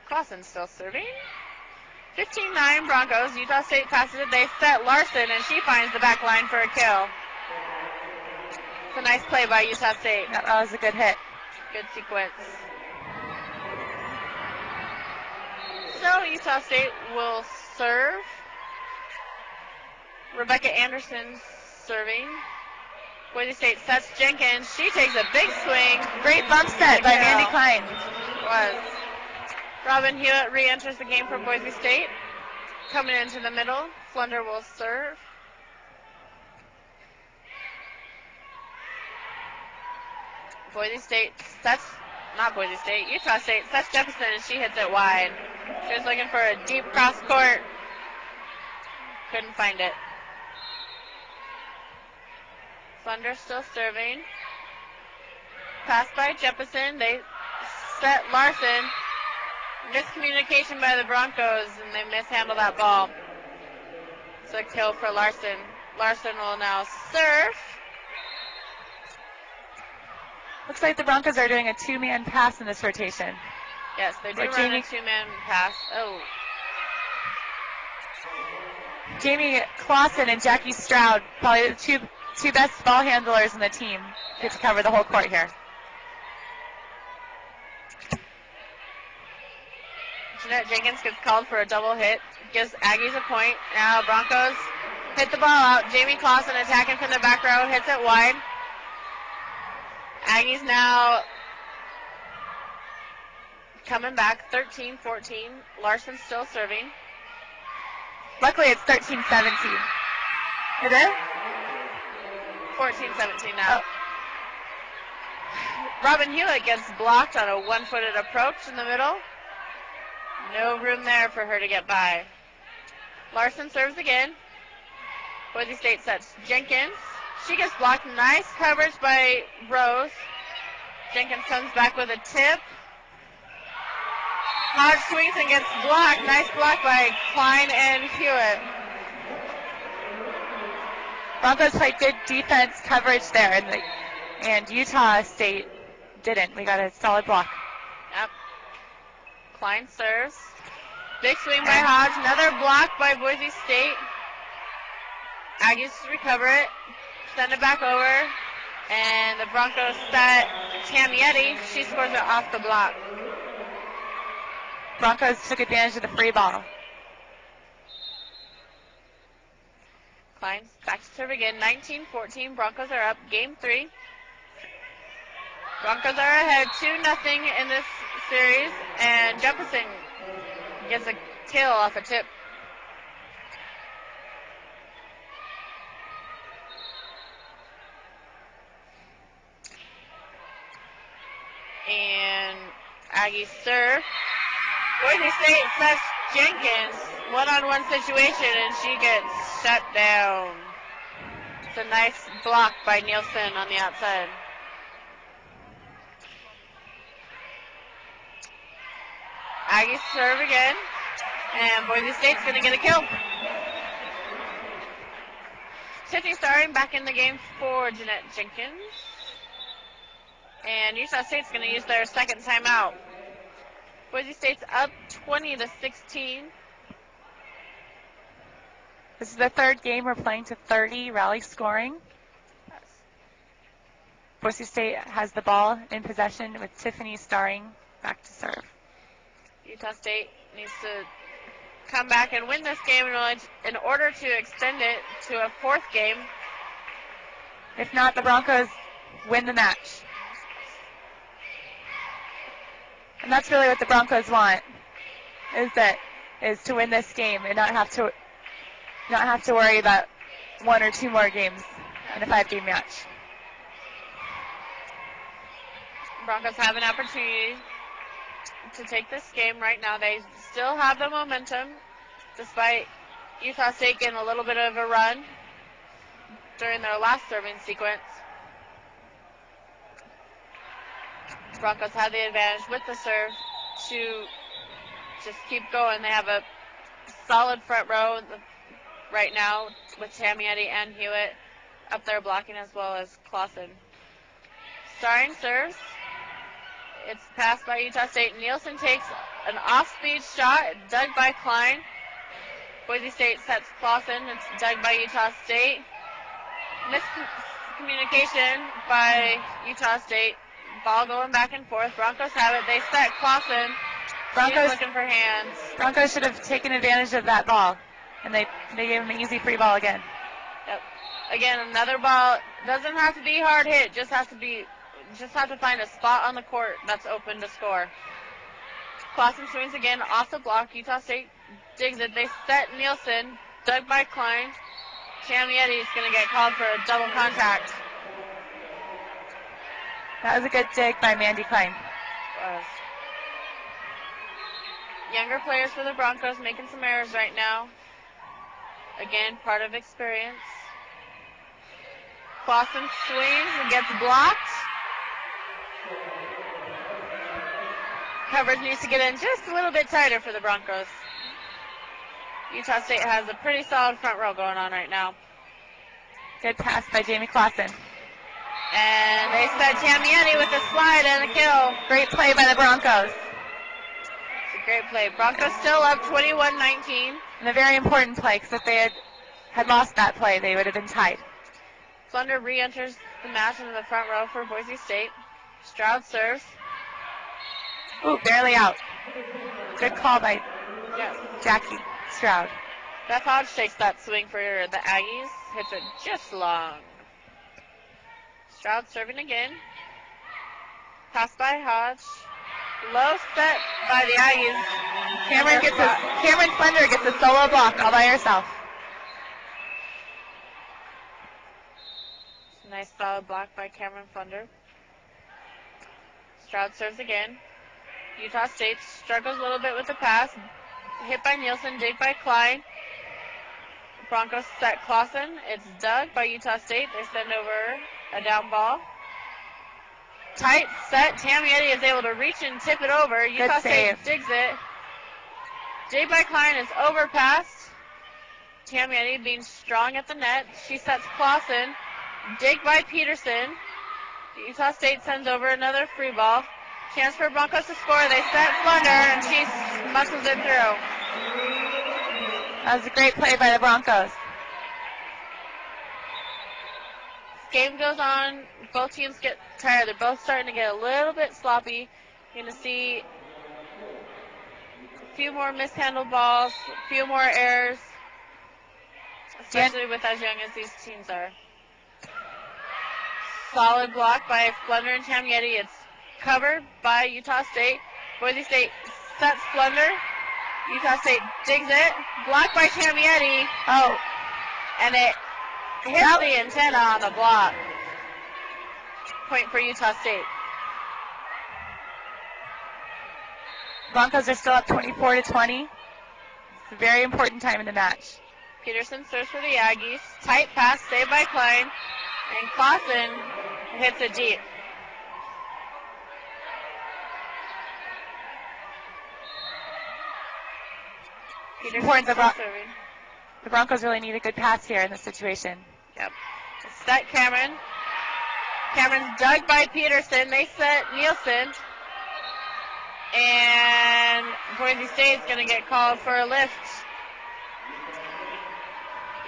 Clausen still serving. 15-9 Broncos. Utah State passes it. They set Larson, and she finds the back line for a kill. It's a nice play by Utah State. That was a good hit. Good sequence. So Utah State will serve. Rebecca Anderson serving. Boise State sets Jenkins. She takes a big swing. Great bump set by Mandy Klein. Was. Robin Hewitt re-enters the game for Boise State. Coming into the middle. Flunder will serve. Utah State sets Jefferson, and she hits it wide. She was looking for a deep cross court. Couldn't find it. Flunder still serving. Pass by Jefferson. They set Larson. Miscommunication by the Broncos, and they mishandle that ball. It's a kill for Larson. Larson will now serve. Looks like the Broncos are doing a two-man pass in this rotation. Yes, they do run a two-man pass. Oh. Jamie Clausen and Jackie Stroud, probably the two best ball handlers in the team, get to cover the whole court here. Jeanette Jenkins gets called for a double hit, gives Aggies a point. Now Broncos hit the ball out. Jamie Clausen attacking from the back row, hits it wide. Aggies now coming back, 13-14. Larson still serving. Luckily, it's 13-17. It is? 14-17 now. Oh. Robin Hewitt gets blocked on a one-footed approach in the middle. No room there for her to get by. Larson serves again. Boise State sets Jenkins. She gets blocked. Nice coverage by Rose. Jenkins comes back with a tip. Hodge swings and gets blocked. Nice block by Klein and Hewitt. Broncos played good defense coverage there, and Utah State didn't. We got a solid block. Yep. Klein serves. Big swing by Hodge. Another block by Boise State. Aggies recover it. Send it back over. And the Broncos set Tamietti. She scores it off the block. Broncos took advantage of the free ball. Klein back to serve again. 19-14. Broncos are up. Game 3. Broncos are ahead 2-0 in this series. And Jefferson gets a kill off a tip. And Aggies serve. Boise State sets Jenkins. One-on-one situation, and she gets shut down. It's a nice block by Nielsen on the outside. Aggies serve again, and Boise State's going to get a kill. Tiffany Starring back in the game for Jeanette Jenkins. And Utah State's going to use their second timeout. Boise State's up 20-16. This is the third game we're playing to 30 rally scoring. Yes. Boise State has the ball in possession with Tiffany Starring back to serve. Utah State needs to come back and win this game in order to extend it to a fourth game. If not, the Broncos win the match. And that's really what the Broncos want, is to win this game and not have to not have to worry about 1 or 2 more games in a 5-game match. Broncos have an opportunity to take this game right now. They still have the momentum, despite Utah State getting a little bit of a run during their last serving sequence. Broncos have the advantage with the serve to just keep going. They have a solid front row right now with Tamietti and Hewitt up there blocking, as well as Clausen. Starting serves. It's passed by Utah State. Nielsen takes an off-speed shot, dug by Klein. Boise State sets Clausen. It's dug by Utah State. Miscommunication by Utah State. Ball going back and forth. Broncos have it. They set Clausen. Broncos looking for hands. Broncos should have taken advantage of that ball, and they gave him an easy free ball again. Yep. Again, another ball. Doesn't have to be hard hit. Just have to find a spot on the court that's open to score. Clausen swings again off the block. Utah State digs it. They set Nielsen. Dug by Klein. Tamietti is going to get called for a double contact. That was a good dig by Mandy Klein. Younger players for the Broncos making some errors right now. Again, part of experience. Clausen swings and gets blocked. Coverage needs to get in just a little bit tighter for the Broncos. Utah State has a pretty solid front row going on right now. Good pass by Jamie Clausen. And they set Tamietti with a slide and a kill. Great play by the Broncos. It's a great play. Broncos still up 21-19. And a very important play, because if they had lost that play, they would have been tied. Flunder re-enters the match in the front row for Boise State. Stroud serves. Ooh, barely out. Good call by Yes. Jackie Stroud. Beth Hodge takes that swing for the Aggies. Hits it just long. Stroud serving again. Pass by Hodge. Low set by the Aggies. Cameron Flunder gets a solo block all by herself. Nice solid block by Cameron Flunder. Stroud serves again. Utah State struggles a little bit with the pass. Hit by Nielsen, dig by Klein. Broncos set Clausen. It's dug by Utah State. They send over a down ball. Tight set. Tamietti is able to reach and tip it over. Utah State digs it. Dig by Klein is overpassed. Tamietti being strong at the net. She sets Clausen. Dig by Peterson. Utah State sends over another free ball. Chance for Broncos to score. They set Flunder, and she muscles it through. That was a great play by the Broncos. Game goes on. Both teams get tired. They're both starting to get a little bit sloppy. You're going to see a few more mishandled balls, a few more errors, especially with as young as these teams are. Solid block by Flunder and Tamietti. It's covered by Utah State. Boise State sets Flunder. Utah State digs it. Blocked by Tamietti. Oh. And it hits the antenna on the block. Point for Utah State. Broncos are still up 24-20. It's a very important time in the match. Peterson serves for the Aggies. Tight pass saved by Klein. And Clausen hits it deep. The Broncos really need a good pass here in this situation. Yep. Set Cameron. Cameron's dug by Peterson. They set Nielsen. And Boise State's going to get called for a lift.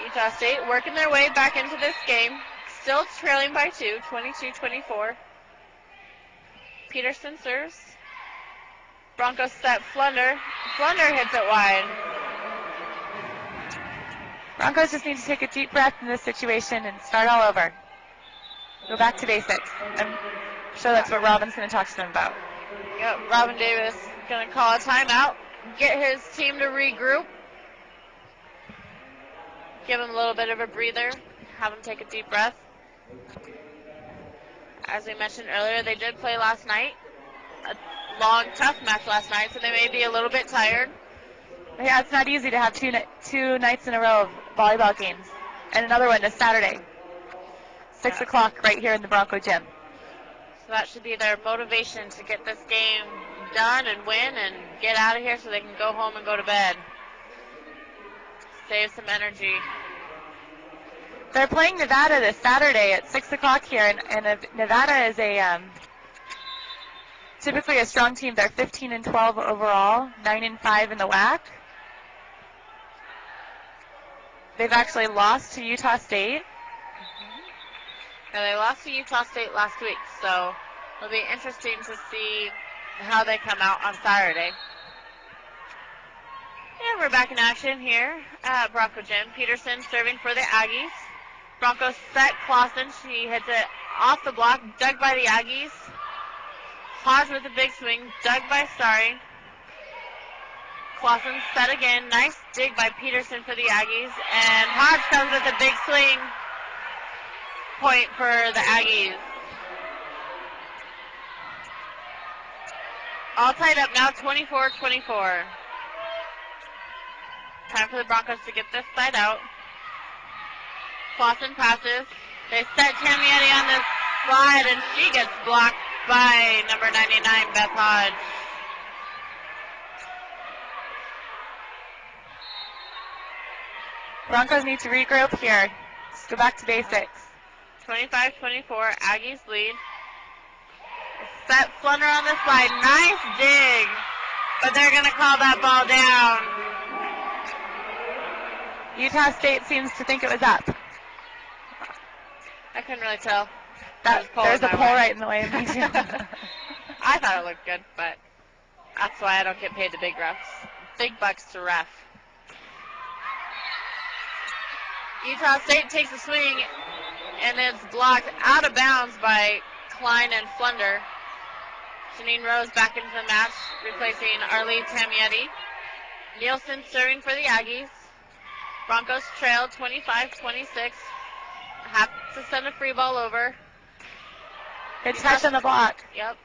Utah State working their way back into this game. Still trailing by 2, 22-24. Peterson serves. Broncos set Flunder. Flunder hits it wide. Broncos just need to take a deep breath in this situation and start all over. Go back to basics. I'm sure that's what Robin's going to talk to them about. Yep, Robin Davis going to call a timeout, get his team to regroup. Give them a little bit of a breather. Have them take a deep breath. As we mentioned earlier, they did play last night. A long, tough match last night, so they may be a little bit tired. Yeah, it's not easy to have two nights in a row of volleyball games. And another one this Saturday. 6 o'clock right here in the Bronco Gym. So that should be their motivation to get this game done and win and get out of here so they can go home and go to bed. Save some energy. They're playing Nevada this Saturday at 6 o'clock here, and Nevada is typically a strong team. They're 15-12 overall, 9-5 in the WAC. They've actually lost to Utah State. And they lost to Utah State last week, so it'll be interesting to see how they come out on Saturday. And we're back in action here at Bronco Gym. Peterson serving for the Aggies. Broncos set Clausen. She hits it off the block, dug by the Aggies. Hodge with a big swing, dug by Starry. Clausen set again. Nice dig by Peterson for the Aggies. And Hodge comes with a big swing. Point for the Aggies. All tied up now, 24-24. Time for the Broncos to get this side out. Clausen passes. They set Tamietti on the slide, and she gets blocked by number 99, Beth Hodge. Broncos need to regroup here. Let's go back to basics. 25-24, Aggies lead. Set Flunder on the slide. Nice dig, but they're going to call that ball down. Utah State seems to think it was up. I couldn't really tell. There's a pole right in the way of me too. I thought it looked good, but that's why I don't get paid the big refs. Big bucks to ref. Utah State takes a swing, and it's blocked out of bounds by Klein and Flunder. Janine Rose back into the match, replacing Arlie Tamietti. Nielsen serving for the Aggies. Broncos trail 25-26. Have to send a free ball over. Good touch on the block. Yep.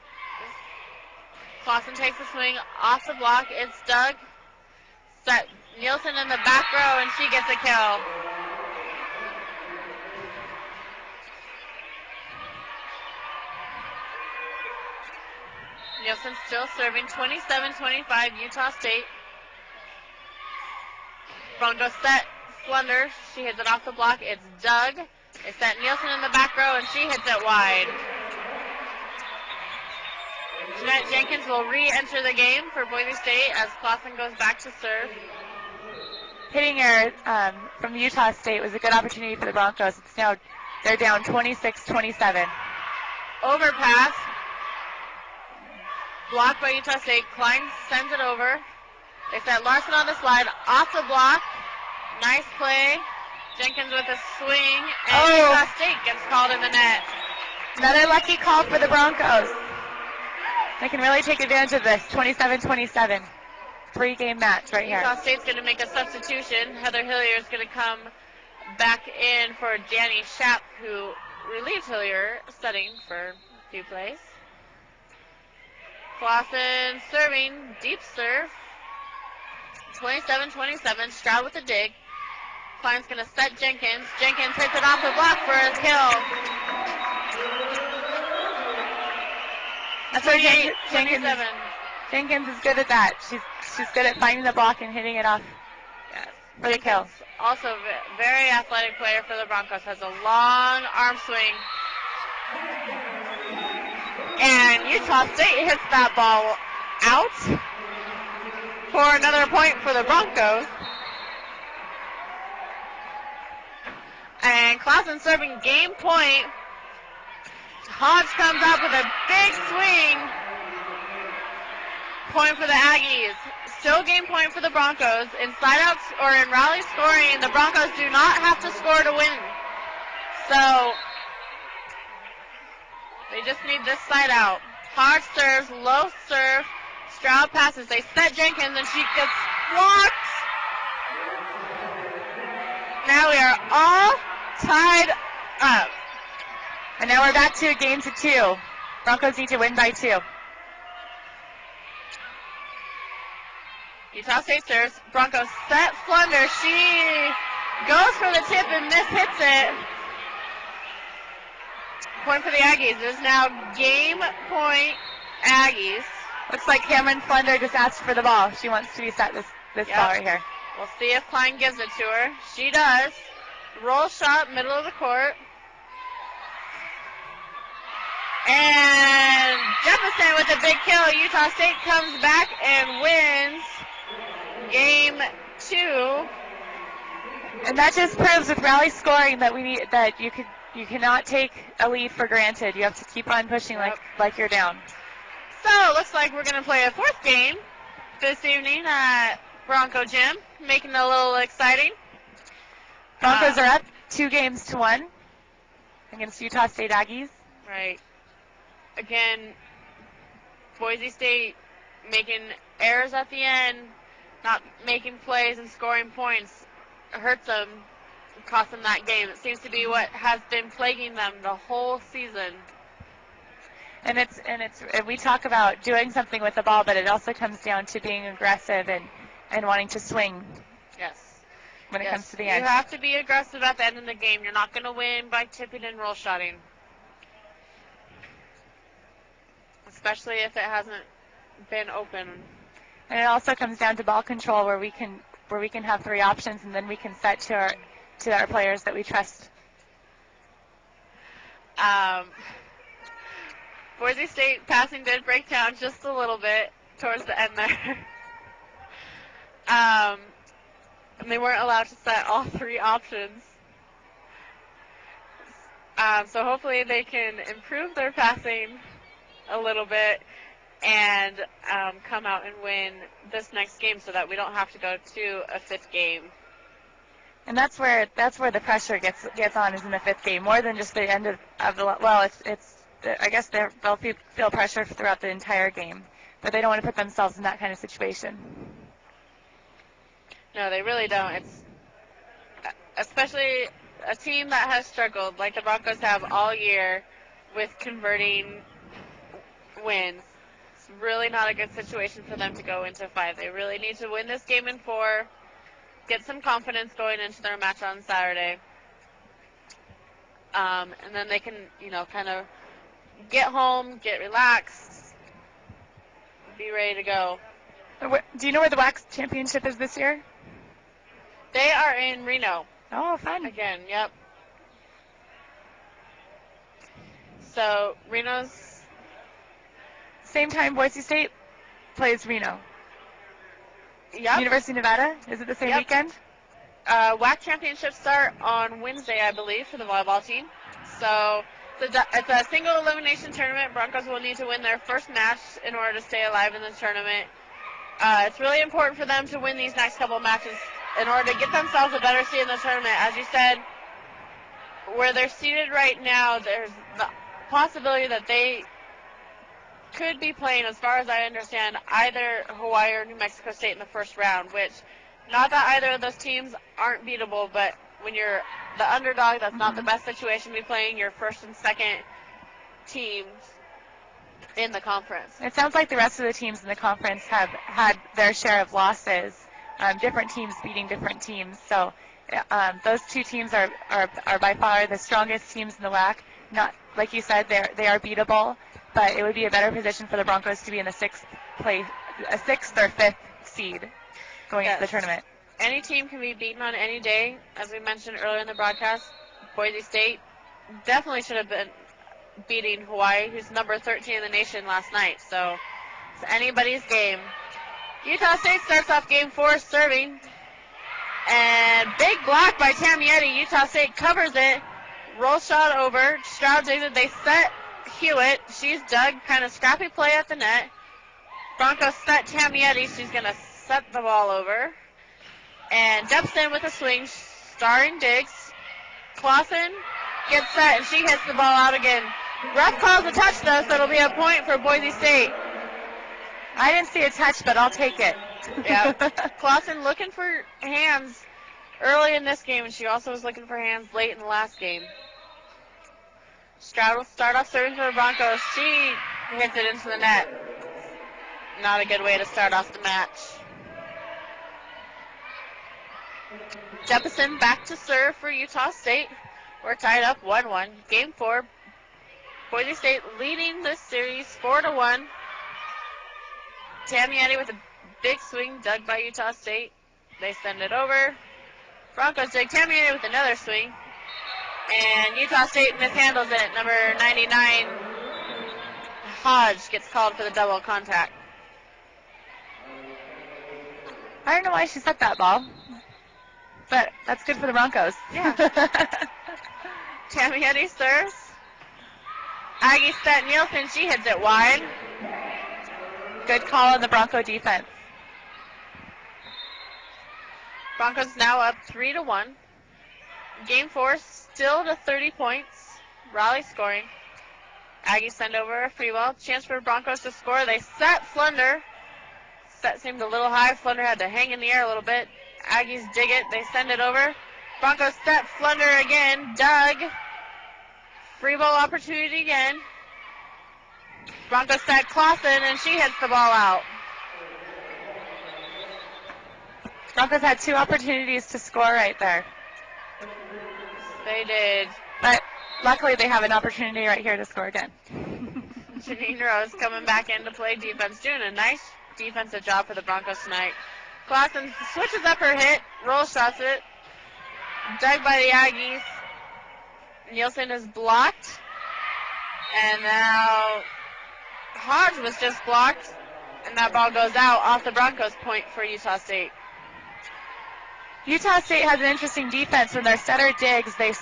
Clausen takes a swing off the block. It's dug. Set Nielsen in the back row, and she gets a kill. Nielsen still serving 27-25 Utah State. Broncos set Flunder. She hits it off the block. It's dug. They set Nielsen in the back row, and she hits it wide. Jeanette Jenkins will re-enter the game for Boise State as Clausen goes back to serve. Hitting her from Utah State was a good opportunity for the Broncos. It's now they're down 26-27. Overpass. Blocked by Utah State. Klein sends it over. They set Larson on the slide off the block. Nice play. Jenkins with a swing, and Utah State gets called in the net. Another lucky call for the Broncos. They can really take advantage of this. 27-27. 3-game match right here. Utah State's going to make a substitution. Heather Hillier is going to come back in for Danny Schapp, who relieved Hillier, studying for a few plays. Clausen serving, deep serve. 27-27, Stroud with a dig. Klein's going to set Jenkins. Jenkins hits it off the block for a kill. That's where Jenkins is good at that. She's good at finding the block and hitting it off for the kill. Also very athletic player for the Broncos. Has a long arm swing. And Utah State hits that ball out for another point for the Broncos. And Clausen serving game point. Hodge comes up with a big swing. Point for the Aggies. Still game point for the Broncos. In side outs or in rally scoring, the Broncos do not have to score to win. So they just need this side out. Hodge serves, low serve. Stroud passes. They set Jenkins, and she gets blocked Now we are all tied up. And now we're back to a game to 2. Broncos need to win by 2. Utah State serves. Broncos set Flunder. She goes for the tip and hits it. Point for the Aggies. It is now game point Aggies. Looks like Cameron Flunder just asked for the ball. She wants to be set this ball right here. We'll see if Klein gives it to her. She does. Roll shot, middle of the court. And Jefferson with a big kill. Utah State comes back and wins game 2. And that just proves with rally scoring that you cannot take a lead for granted. You have to keep on pushing like you're down. So it looks like we're going to play a 4th game this evening at Bronco Gym, making it a little exciting. Broncos are up 2-1 against Utah State Aggies. Right. Again, Boise State making errors at the end, not making plays and scoring points hurts them, cost them that game. It seems to be what has been plaguing them the whole season. And we talk about doing something with the ball, but it also comes down to being aggressive and wanting to swing. Yes. When it comes to the end. You have to be aggressive at the end of the game. You're not going to win by tipping and roll shotting. Especially if it hasn't been open. And it also comes down to ball control where we can have 3 options and then we can set to our players that we trust. Boise State passing did break down just a little bit towards the end there. And they weren't allowed to set all 3 options. So hopefully they can improve their passing a little bit and come out and win this next game so that we don't have to go to a 5th game. And that's where the pressure gets on, is in the 5th game, more than just the end of the, well, it's I guess they'll feel pressure throughout the entire game, but they don't want to put themselves in that kind of situation. No, they really don't. It's especially a team that has struggled, like the Broncos have all year, with converting wins. It's really not a good situation for them to go into 5. They really need to win this game in 4, get some confidence going into their match on Saturday, and then they can, kind of get home, get relaxed, be ready to go. Do you know where the WAC championship is this year? They are in Reno. Oh, fun. Again, yep. So, Reno's... Same time Boise State plays Reno. Yep. University of Nevada? Is it the same weekend? WAC championships start on Wednesday, I believe, for the volleyball team. So, it's a single elimination tournament. Broncos will need to win their first match in order to stay alive in the tournament. It's really important for them to win these next couple matches in order to get themselves a better seed in the tournament. As you said, where they're seated right now, there's the possibility that they could be playing, as far as I understand, either Hawaii or New Mexico State in the first round, which, not that either of those teams aren't beatable, but when you're the underdog, that's not the best situation to be playing your first and second teams in the conference. It sounds like the rest of the teams in the conference have had their share of losses, different teams beating different teams. So those 2 teams are by far the strongest teams in the WAC. Not, like you said, they are beatable, but it would be a better position for the Broncos to be in the 6th or 5th seed going into the tournament. Any team can be beaten on any day. As we mentioned earlier in the broadcast, Boise State definitely should have been beating Hawaii, who's number 13 in the nation last night. So it's anybody's game. Utah State starts off game 4 serving. And big block by Tamietti. Utah State covers it. Roll shot over. Stroud digs it. They set Hewitt. She's dug. Kind of scrappy play at the net. Broncos set Tamietti. She's going to set the ball over. And Jepson with a swing. Starring Diggs. Clausen gets set, and she hits the ball out again. Ref calls a touch, though, so it'll be a point for Boise State. I didn't see a touch, but I'll take it. Yeah. Clausen looking for hands early in this game, and she also was looking for hands late in the last game. Stroud will start off serving for the Broncos. She hits it into the net. Not a good way to start off the match. Jeppesen back to serve for Utah State. We're tied up 1-1. Game 4. Boise State leading this series 4-1. Tamietti with a big swing dug by Utah State. They send it over. Broncos dig. Tamietti with another swing. And Utah State mishandles it. Number 99, Hodge, gets called for the double contact. I don't know why she set that ball, but that's good for the Broncos. Yeah. Tamietti serves. Aggie set Nielsen. She hits it wide. Good call on the Bronco defense. Broncos now up 3-1. Game 4 still to 30 points. Raleigh scoring. Aggies send over a free ball. Chance for Broncos to score. They set Flunder. Set seemed a little high. Flunder had to hang in the air a little bit. Aggies dig it. They send it over. Broncos set Flunder again. Doug. Free ball opportunity again. Broncos set Clausen, and she hits the ball out. Broncos had 2 opportunities to score right there. They did. But luckily they have an opportunity right here to score again. Janine Rose coming back in to play defense, doing a nice defensive job for the Broncos tonight. Clausen switches up her hit, roll shots it. Dug by the Aggies. Nielsen is blocked. And now Hodge was just blocked. And that ball goes out off the Broncos point for Utah State. Utah State has an interesting defense. When their setter digs, they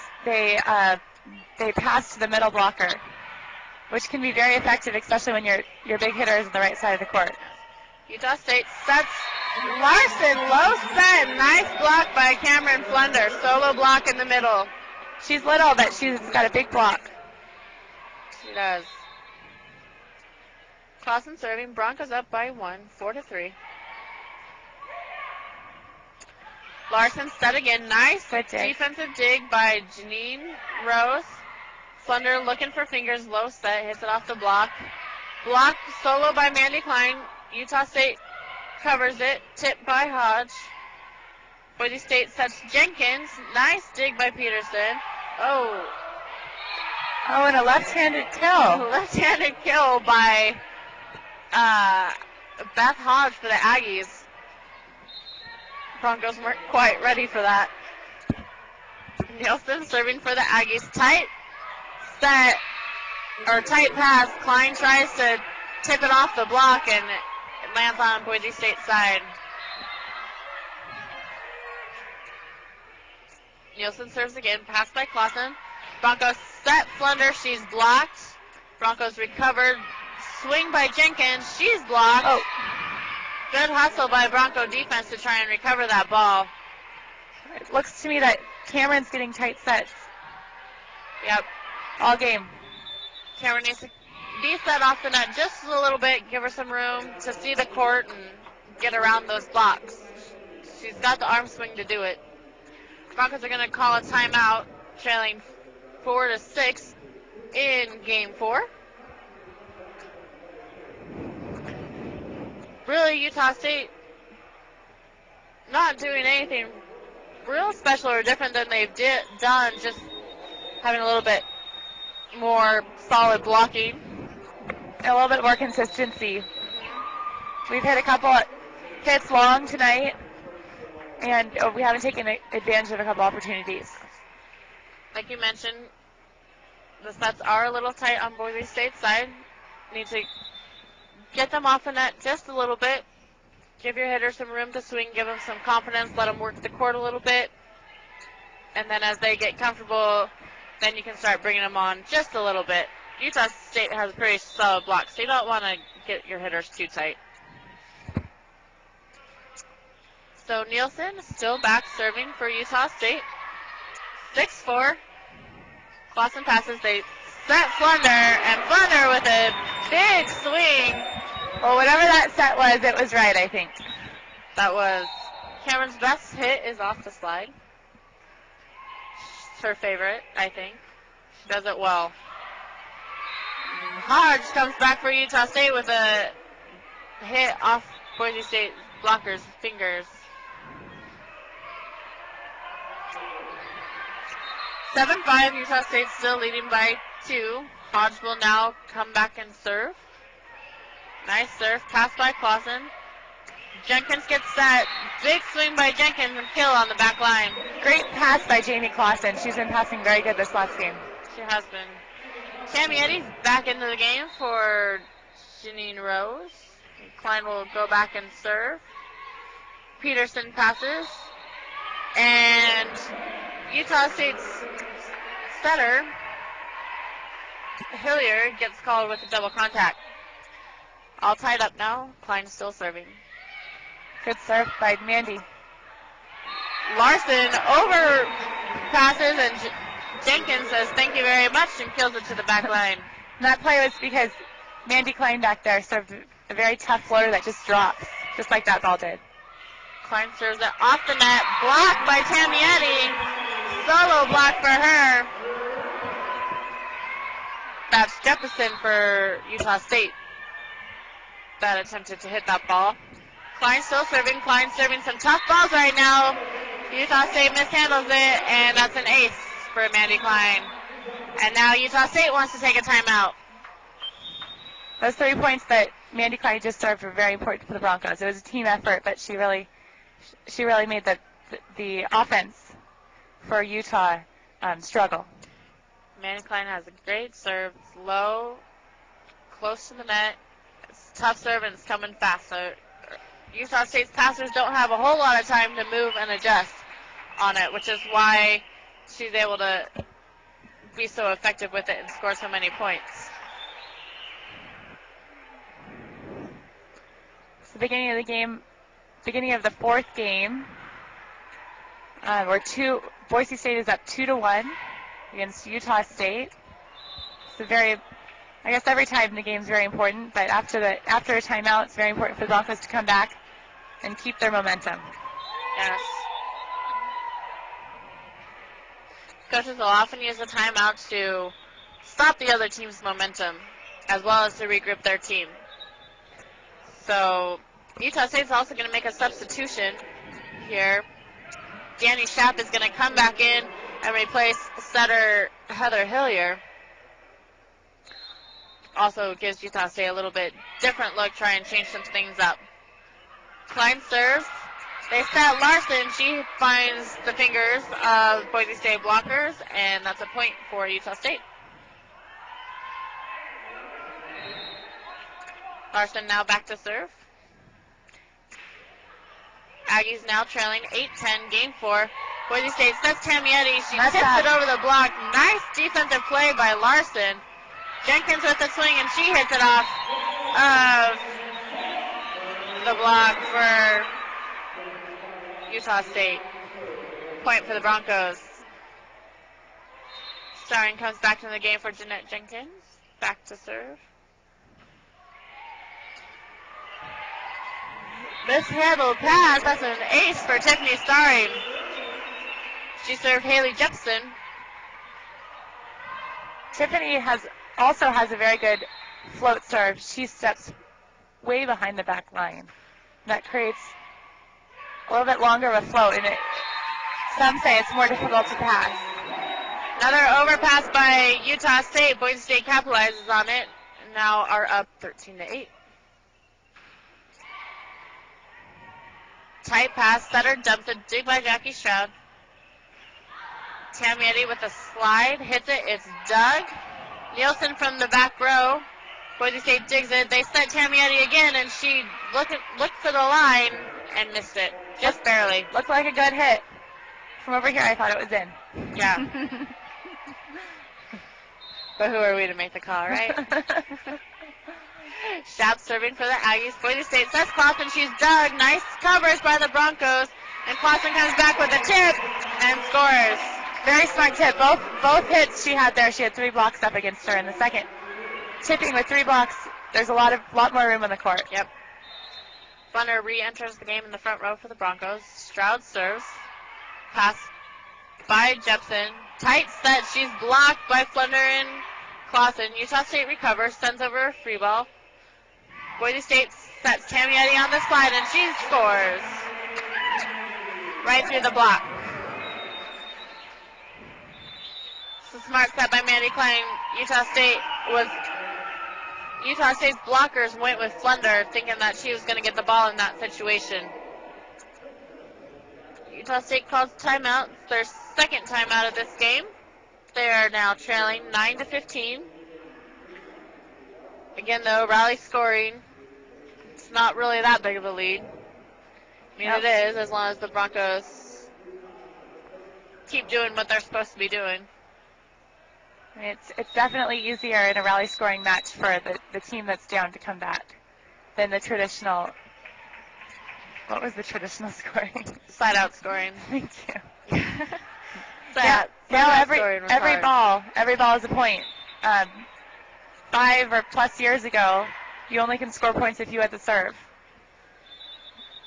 pass to the middle blocker, which can be very effective, especially when your big hitter is on the right side of the court. Utah State sets Larson, low set, nice block by Cameron Flunder, solo block in the middle. She's little, but she's got a big block. She does. Clausen serving, Broncos up by 1, 4-3. Larson set again, nice defensive dig by Janine Rose. Flunder looking for fingers, low set, hits it off the block. Blocked solo by Mandy Klein. Utah State covers it, tipped by Hodge. Boise State sets Jenkins, nice dig by Peterson. Oh, and a left-handed kill. Left-handed kill by Beth Hodge for the Aggies. Broncos weren't quite ready for that. Nielsen serving for the Aggies. Tight pass. Klein tries to tip it off the block, and it lands on Boise State's side. Nielsen serves again. Pass by Clausen. Broncos set Flunder. She's blocked. Broncos recovered. Swing by Jenkins. She's blocked. Oh. Good hustle by Bronco defense to try and recover that ball. It looks to me that Cameron's getting tight sets. Yep. All game. Cameron needs to be set off the net just a little bit, give her some room to see the court and get around those blocks. She's got the arm swing to do it. Broncos are going to call a timeout, trailing 4-6 in Game 4. Really, Utah State not doing anything real special or different than they've done, just having a little bit more solid blocking. A little bit more consistency. We've hit a couple hits long tonight, and we haven't taken advantage of a couple opportunities. Like you mentioned, the sets are a little tight on Boise State's side. Need to get them off the net just a little bit. Give your hitter some room to swing. Give them some confidence. Let them work the court a little bit. And then as they get comfortable, then you can start bringing them on just a little bit. Utah State has a pretty solid block, so you don't want to get your hitters too tight. So Nielsen still back serving for Utah State. 6-4. Clausen passes. They set Flunder, and Flunder with a big swing. Well, whatever that set was, it was right, I think. That was Cameron's best hit is off the slide. her favorite, I think. She does it well. Hodge comes back for Utah State with a hit off Boise State blocker's fingers. 7-5, Utah State still leading by 2. Hodge will now come back and serve. Nice serve, pass by Clausen. Jenkins gets that big swing by Jenkins and kill on the back line. Great pass by Jamie Clausen. She's been passing very good this last game. She has been. Tammy Eddy's back into the game for Janine Rose. Klein will go back and serve. Peterson passes. And Utah State's setter, Hilliard, gets called with a double contact. All tied up now. Klein still serving. Good serve by Mandy. Larson over passes and Jenkins says thank you very much and kills it to the back line. And that play was because Mandy Klein back there served a very tough floater that just drops, just like that ball did. Klein serves it off the net, blocked by Tammy Eddy. Solo block for her. That's Jefferson for Utah State that attempted to hit that ball. Klein still serving. Klein serving some tough balls right now. Utah State mishandles it, and that's an ace for Mandy Klein. And now Utah State wants to take a timeout. Those 3 points that Mandy Klein just served were very important for the Broncos. It was a team effort, but she really made the offense for Utah struggle. Mandy Klein has a great serve. It's low, close to the net. It's a tough serve, and it's coming fast. So Utah State's passers don't have a whole lot of time to move and adjust on it, which is why she's able to be so effective with it and score so many points. It's the beginning of the game, beginning of the fourth game. Boise State is up 2-1 against Utah State. It's I guess every time in the game is very important, but after a timeout, it's very important for the Broncos to come back and keep their momentum. Yes. Coaches will often use the timeout to stop the other team's momentum as well as to regroup their team. So Utah State's also going to make a substitution here. Danny Schapp is going to come back in and replace setter Heather Hillier. Also gives Utah State a little bit different look, try and change some things up. Klein serves. They set Larson. She finds the fingers of Boise State blockers, and that's a point for Utah State. Larson now back to serve. Aggies now trailing 8-10, game 4. Boise State sets Tammy Eddy. She tips it over the block. Nice defensive play by Larson. Jenkins with the swing, and she hits it off of the block for Utah State. Point for the Broncos. Starring comes back to the game for Jeanette Jenkins. Back to serve. Mishandled pass. That's an ace for Tiffany Starring. She served Haley Jepson. Tiffany also has a very good float serve. She steps way behind the back line. That creates a little bit longer of a float, and some say it's more difficult to pass. Another overpass by Utah State. Boise State capitalizes on it, and now are up 13-8. Tight pass, setter dumps it, dig by Jackie Stroud. Tammy Eddy with a slide, hits it, it's dug. Nielsen from the back row. Boise State digs it. They set Tammy Eddy again, and she looked for the line and missed it. Just barely. Looked like a good hit. From over here, I thought it was in. Yeah. But who are we to make the call, right? Schapp serving for the Aggies. Boise State sets Clausen. She's dug. Nice coverage by the Broncos. And Clausen comes back with a tip and scores. Very smart tip. Both hits she had there, she had 3 blocks up against her in the second. Tipping with 3 blocks, there's a lot more room on the court. Yep. Funner re-enters the game in the front row for the Broncos. Stroud serves. Pass by Jepson. Tight set. She's blocked by Flunder and Clausen. Utah State recovers, sends over a free ball. Boise State sets Tammy Eddy on the slide, and she scores. Right through the block. It's a smart set by Mandy Klein. Utah State's blockers went with Flunder, thinking that she was going to get the ball in that situation. Utah State calls timeout. It's their second timeout of this game. They are now trailing 9-15. Again, though, rally scoring. It's not really that big of a lead. I mean, It is, as long as the Broncos keep doing what they're supposed to be doing. It's definitely easier in a rally scoring match for the team that's down to come back than the traditional. What was the traditional scoring? Side out scoring. Thank you. Now every ball is a point. 5 or plus years ago, you only can score points if you had the serve.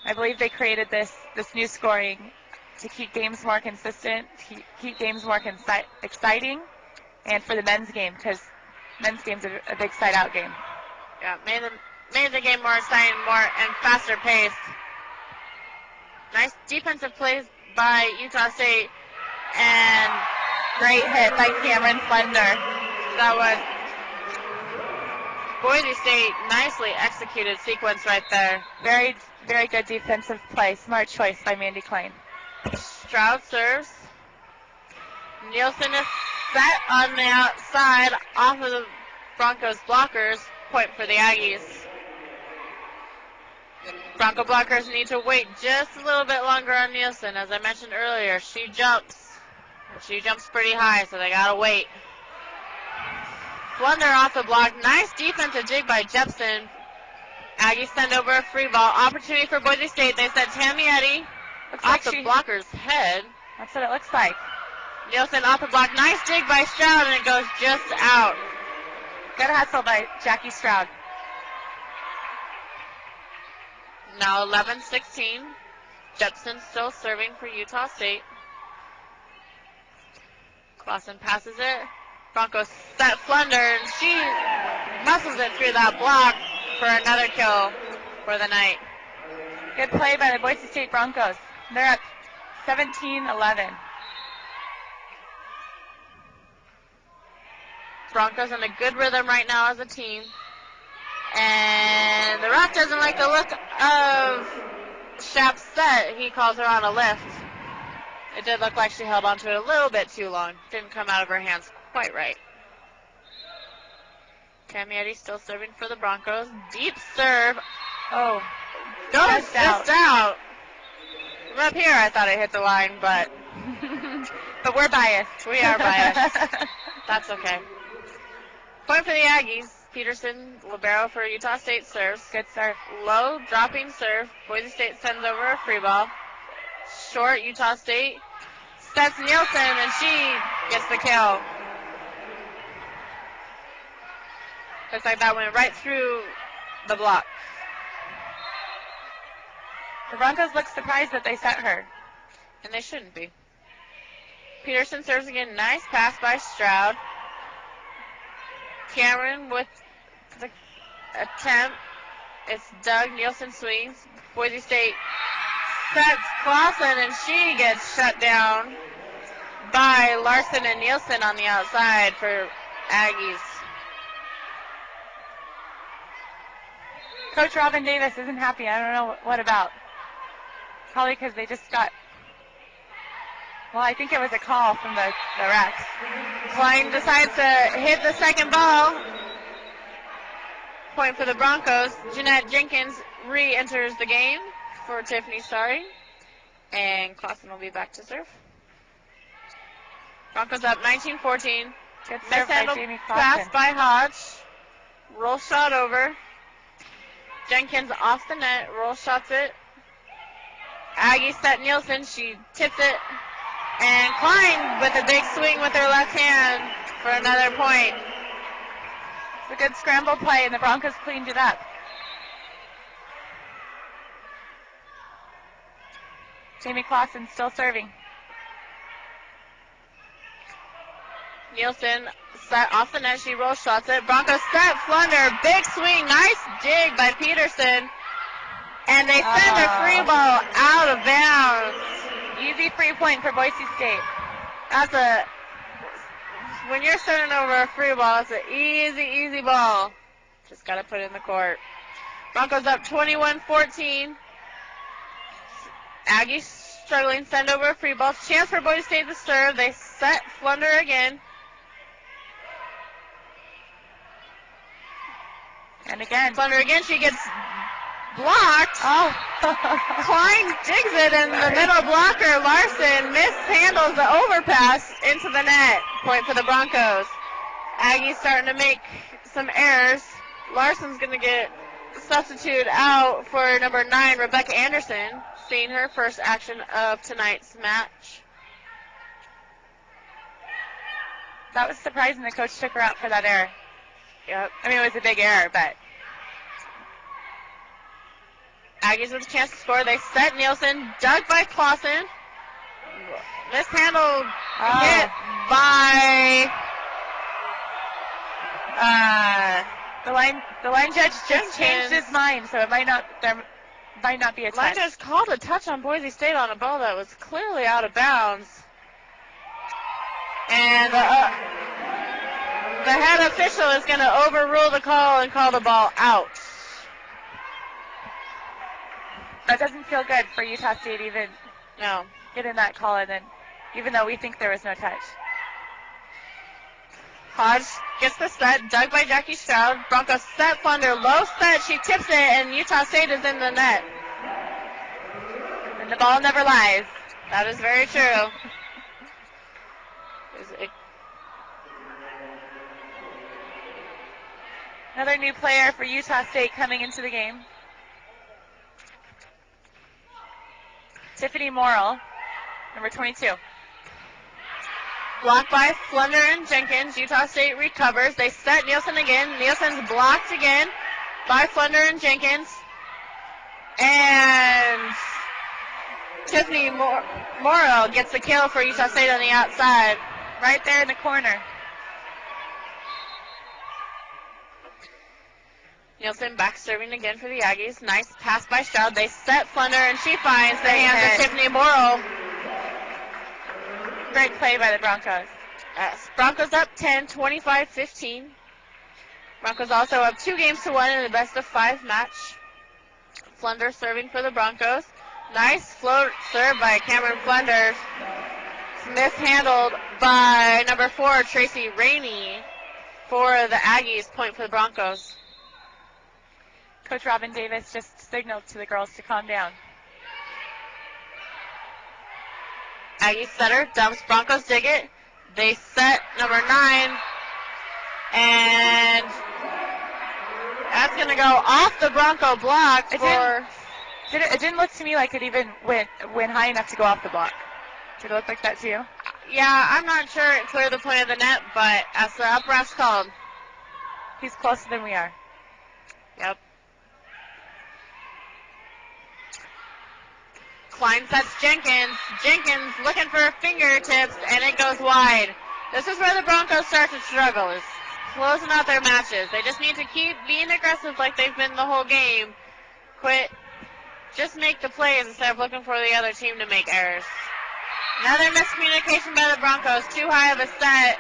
I believe they created this new scoring to keep games more consistent, keep games more exciting, and for the men's game, because men's games are a big side-out game. Yeah, made the game more exciting, more and faster paced. Nice defensive plays by Utah State, and great hit by Cameron Flunder. That was Boise State nicely executed sequence right there. Very, very good defensive play. Smart choice by Mandy Klein. Stroud serves. Nielsen is set on the outside off of the Broncos blockers. Point for the Aggies. Bronco blockers need to wait just a little bit longer on Nielsen. As I mentioned earlier, she jumps. She jumps pretty high, so they gotta wait. Flunder off the block. Nice defensive dig by Jepson. Aggies send over a free ball. Opportunity for Boise State. They set Tammy Eddy off the blocker's head. That's what it looks like. Nielsen off the block. Nice dig by Stroud, and it goes just out. Good hustle by Jackie Stroud. Now 11-16. Jepson still serving for Utah State. Clausen passes it. Broncos set Flunder, and she muscles it through that block for another kill for the night. Good play by the Boise State Broncos. They're up 17-11. Broncos in a good rhythm right now as a team. And the ref doesn't like the look of Shap's set. He calls her on a lift. It did look like she held onto it a little bit too long. Didn't come out of her hands quite right. Tammy Eddy still serving for the Broncos. Deep serve. Oh. Goes just out. From up here, I thought it hit the line, but but we're biased. We are biased. That's okay. Point for the Aggies. Peterson, libero for Utah State serves. Good serve. Low dropping serve. Boise State sends over a free ball. Short, Utah State sets Nielsen, and she gets the kill. Looks like that went right through the block. The Broncos look surprised that they set her. And they shouldn't be. Peterson serves again. Nice pass by Stroud. Cameron with the attempt. It's Doug. Nielsen swings. Boise State sets Clausen, and she gets shut down by Larson and Nielsen on the outside for Aggies. Coach Robin Davis isn't happy. I don't know what about. Probably because they just got, well, I think it was a call from the refs. Klein decides to hit the second ball. Point for the Broncos. Jeanette Jenkins re-enters the game for Tiffany Starry. And Clausen will be back to serve. Broncos up 19-14. Good serve by Jamie Clausen. Pass by Hodge. Roll shot over. Jenkins off the net. Roll shots it. Aggie set Nielsen. She tips it. And Klein with a big swing with her left hand for another point. It's a good scramble play, and the Broncos cleaned it up. Jamie Clausen still serving. Nielsen set off the net. She rolls shots it. Broncos set. Flunder. Big swing. Nice dig by Peterson. And they send a free ball out of bounds. Easy free point for Boise State. When you're sending over a free ball, it's an easy ball. Just got to put it in the court. Broncos up 21-14. Aggies struggling, send over a free ball. Chance for Boise State to serve. They set Flunder again. And again. Flunder again. She gets blocked. Oh. Klein digs it in the middle blocker. Larson mishandles the overpass into the net. Point for the Broncos. Aggies starting to make some errors. Larson's going to get substituted out for number 9, Rebecca Anderson, seeing her first action of tonight's match. That was surprising the coach took her out for that error. Yep. I mean, it was a big error, but. Aggies with a chance to score. They set Nielsen, dug by Clausen. Mishandled, hit by the line judge just changed his mind, so there might not be a touch. Line judge called a touch on Boise State on a ball that was clearly out of bounds. And the head official is going to overrule the call and call the ball out. That doesn't feel good for Utah State even getting that call, and then even though we think there was no touch. Hodge gets the set, dug by Jackie Stroud. Broncos set Flunder, low set, she tips it, and Utah State is in the net. And the ball never lies. That is very true. Another new player for Utah State coming into the game. Tiffany Morrill, number 22. Blocked by Flunder and Jenkins. Utah State recovers. They set Nielsen again. Nielsen's blocked again by Flunder and Jenkins. And Tiffany Morrill gets the kill for Utah State on the outside. Right there in the corner. Nielsen back serving again for the Aggies. Nice pass by Stroud. They set Flunder, and she finds the hands of Tiffany Morrill. Great play by the Broncos. Broncos up 10, 25-15. Broncos also up 2-1 in the best-of-5 match. Flunder serving for the Broncos. Nice float serve by Cameron Flunder. Mishandled by number 4, Tracy Rainey, for the Aggies. Point for the Broncos. Coach Robin Davis just signaled to the girls to calm down. Aggie setter dumps. Broncos dig it. They set number 9. And that's going to go off the Bronco block. It didn't look to me like it even went high enough to go off the block. Did it look like that to you? Yeah, I'm not sure it cleared the point of the net, but as the up ref's called. He's closer than we are. Yep. Klein sets Jenkins. Jenkins looking for fingertips, and it goes wide. This is where the Broncos start to struggle, is closing out their matches. They just need to keep being aggressive like they've been the whole game. Just make the plays instead of looking for the other team to make errors. Another miscommunication by the Broncos. Too high of a set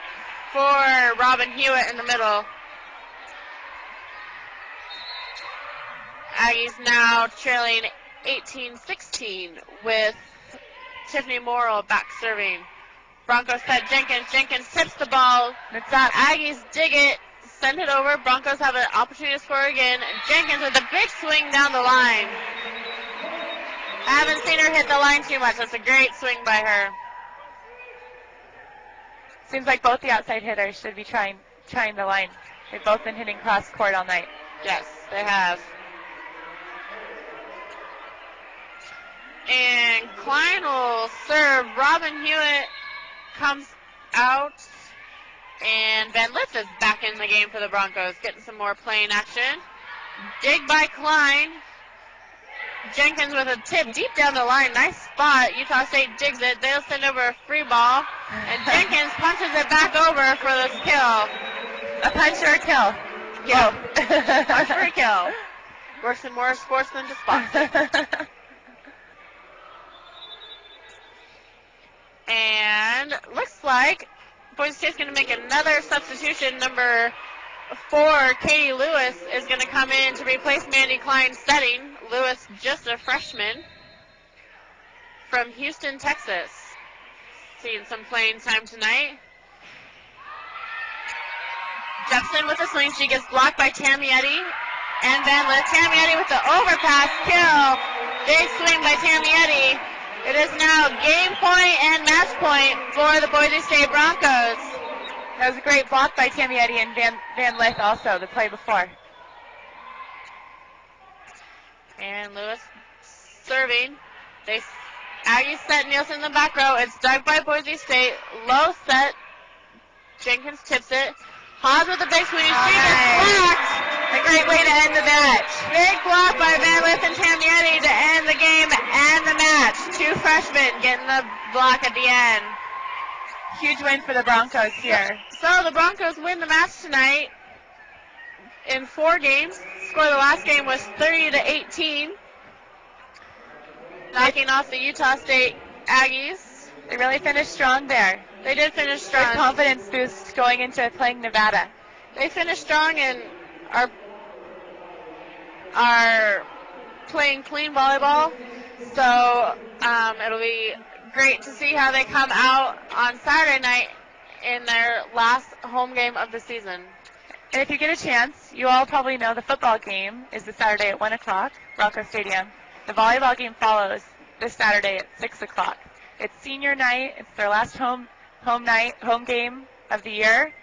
for Robin Hewitt in the middle. Aggies now trailing 18-16 with Tiffany Morrill back serving. Broncos set Jenkins. Jenkins tips the ball. It's up. Aggies dig it, send it over. Broncos have an opportunity to score again. Jenkins with a big swing down the line. I haven't seen her hit the line too much. That's a great swing by her. Seems like both the outside hitters should be trying the line. They've both been hitting cross court all night. Yes, they have. And Klein will serve. Robin Hewitt comes out. And Van Litz is back in the game for the Broncos, getting some more playing action. Dig by Klein. Jenkins with a tip deep down the line. Nice spot. Utah State digs it. They'll send over a free ball. And Jenkins punches it back over for the kill. A punch or a kill? Yeah. Punch for a kill. Works in more sports than just boxing. And looks like Boise State's going to make another substitution. Number 4, Katie Lewis, is going to come in to replace Mandy Klein's setting. Lewis, just a freshman from Houston, Texas. Seeing some playing time tonight. Jepson with a swing. She gets blocked by Tamietti. And then Tamietti with the overpass kill. Big swing by Tamietti. It is now game point and match point for the Boise State Broncos. That was a great block by Tamietti and Van Lith also, the play before. And Lewis serving. Aggies set Nielsen in the back row. It's dug by Boise State. Low set. Jenkins tips it. Haas with a big swing. She gets blocked. A great way to end the match. Big block by Van Lith and Tamietti to end the game and the match. 2 freshmen getting the block at the end. Huge win for the Broncos here. So the Broncos win the match tonight in 4 games. Score of the last game was 30-18. Knocking off the Utah State Aggies. They really finished strong there. They did finish strong. Good confidence boost going into playing Nevada. They finished strong and are playing clean volleyball. So it'll be great to see how they come out on Saturday night in their last home game of the season. And if you get a chance, you all probably know the football game is this Saturday at 1 o'clock, Bronco Stadium. The volleyball game follows this Saturday at 6 o'clock. It's senior night. It's their last home game of the year.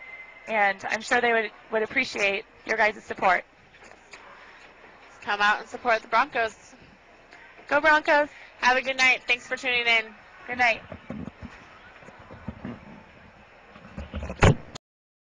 And I'm sure they would appreciate your guys' support. Come out and support the Broncos. Go Broncos. Have a good night. Thanks for tuning in. Good night.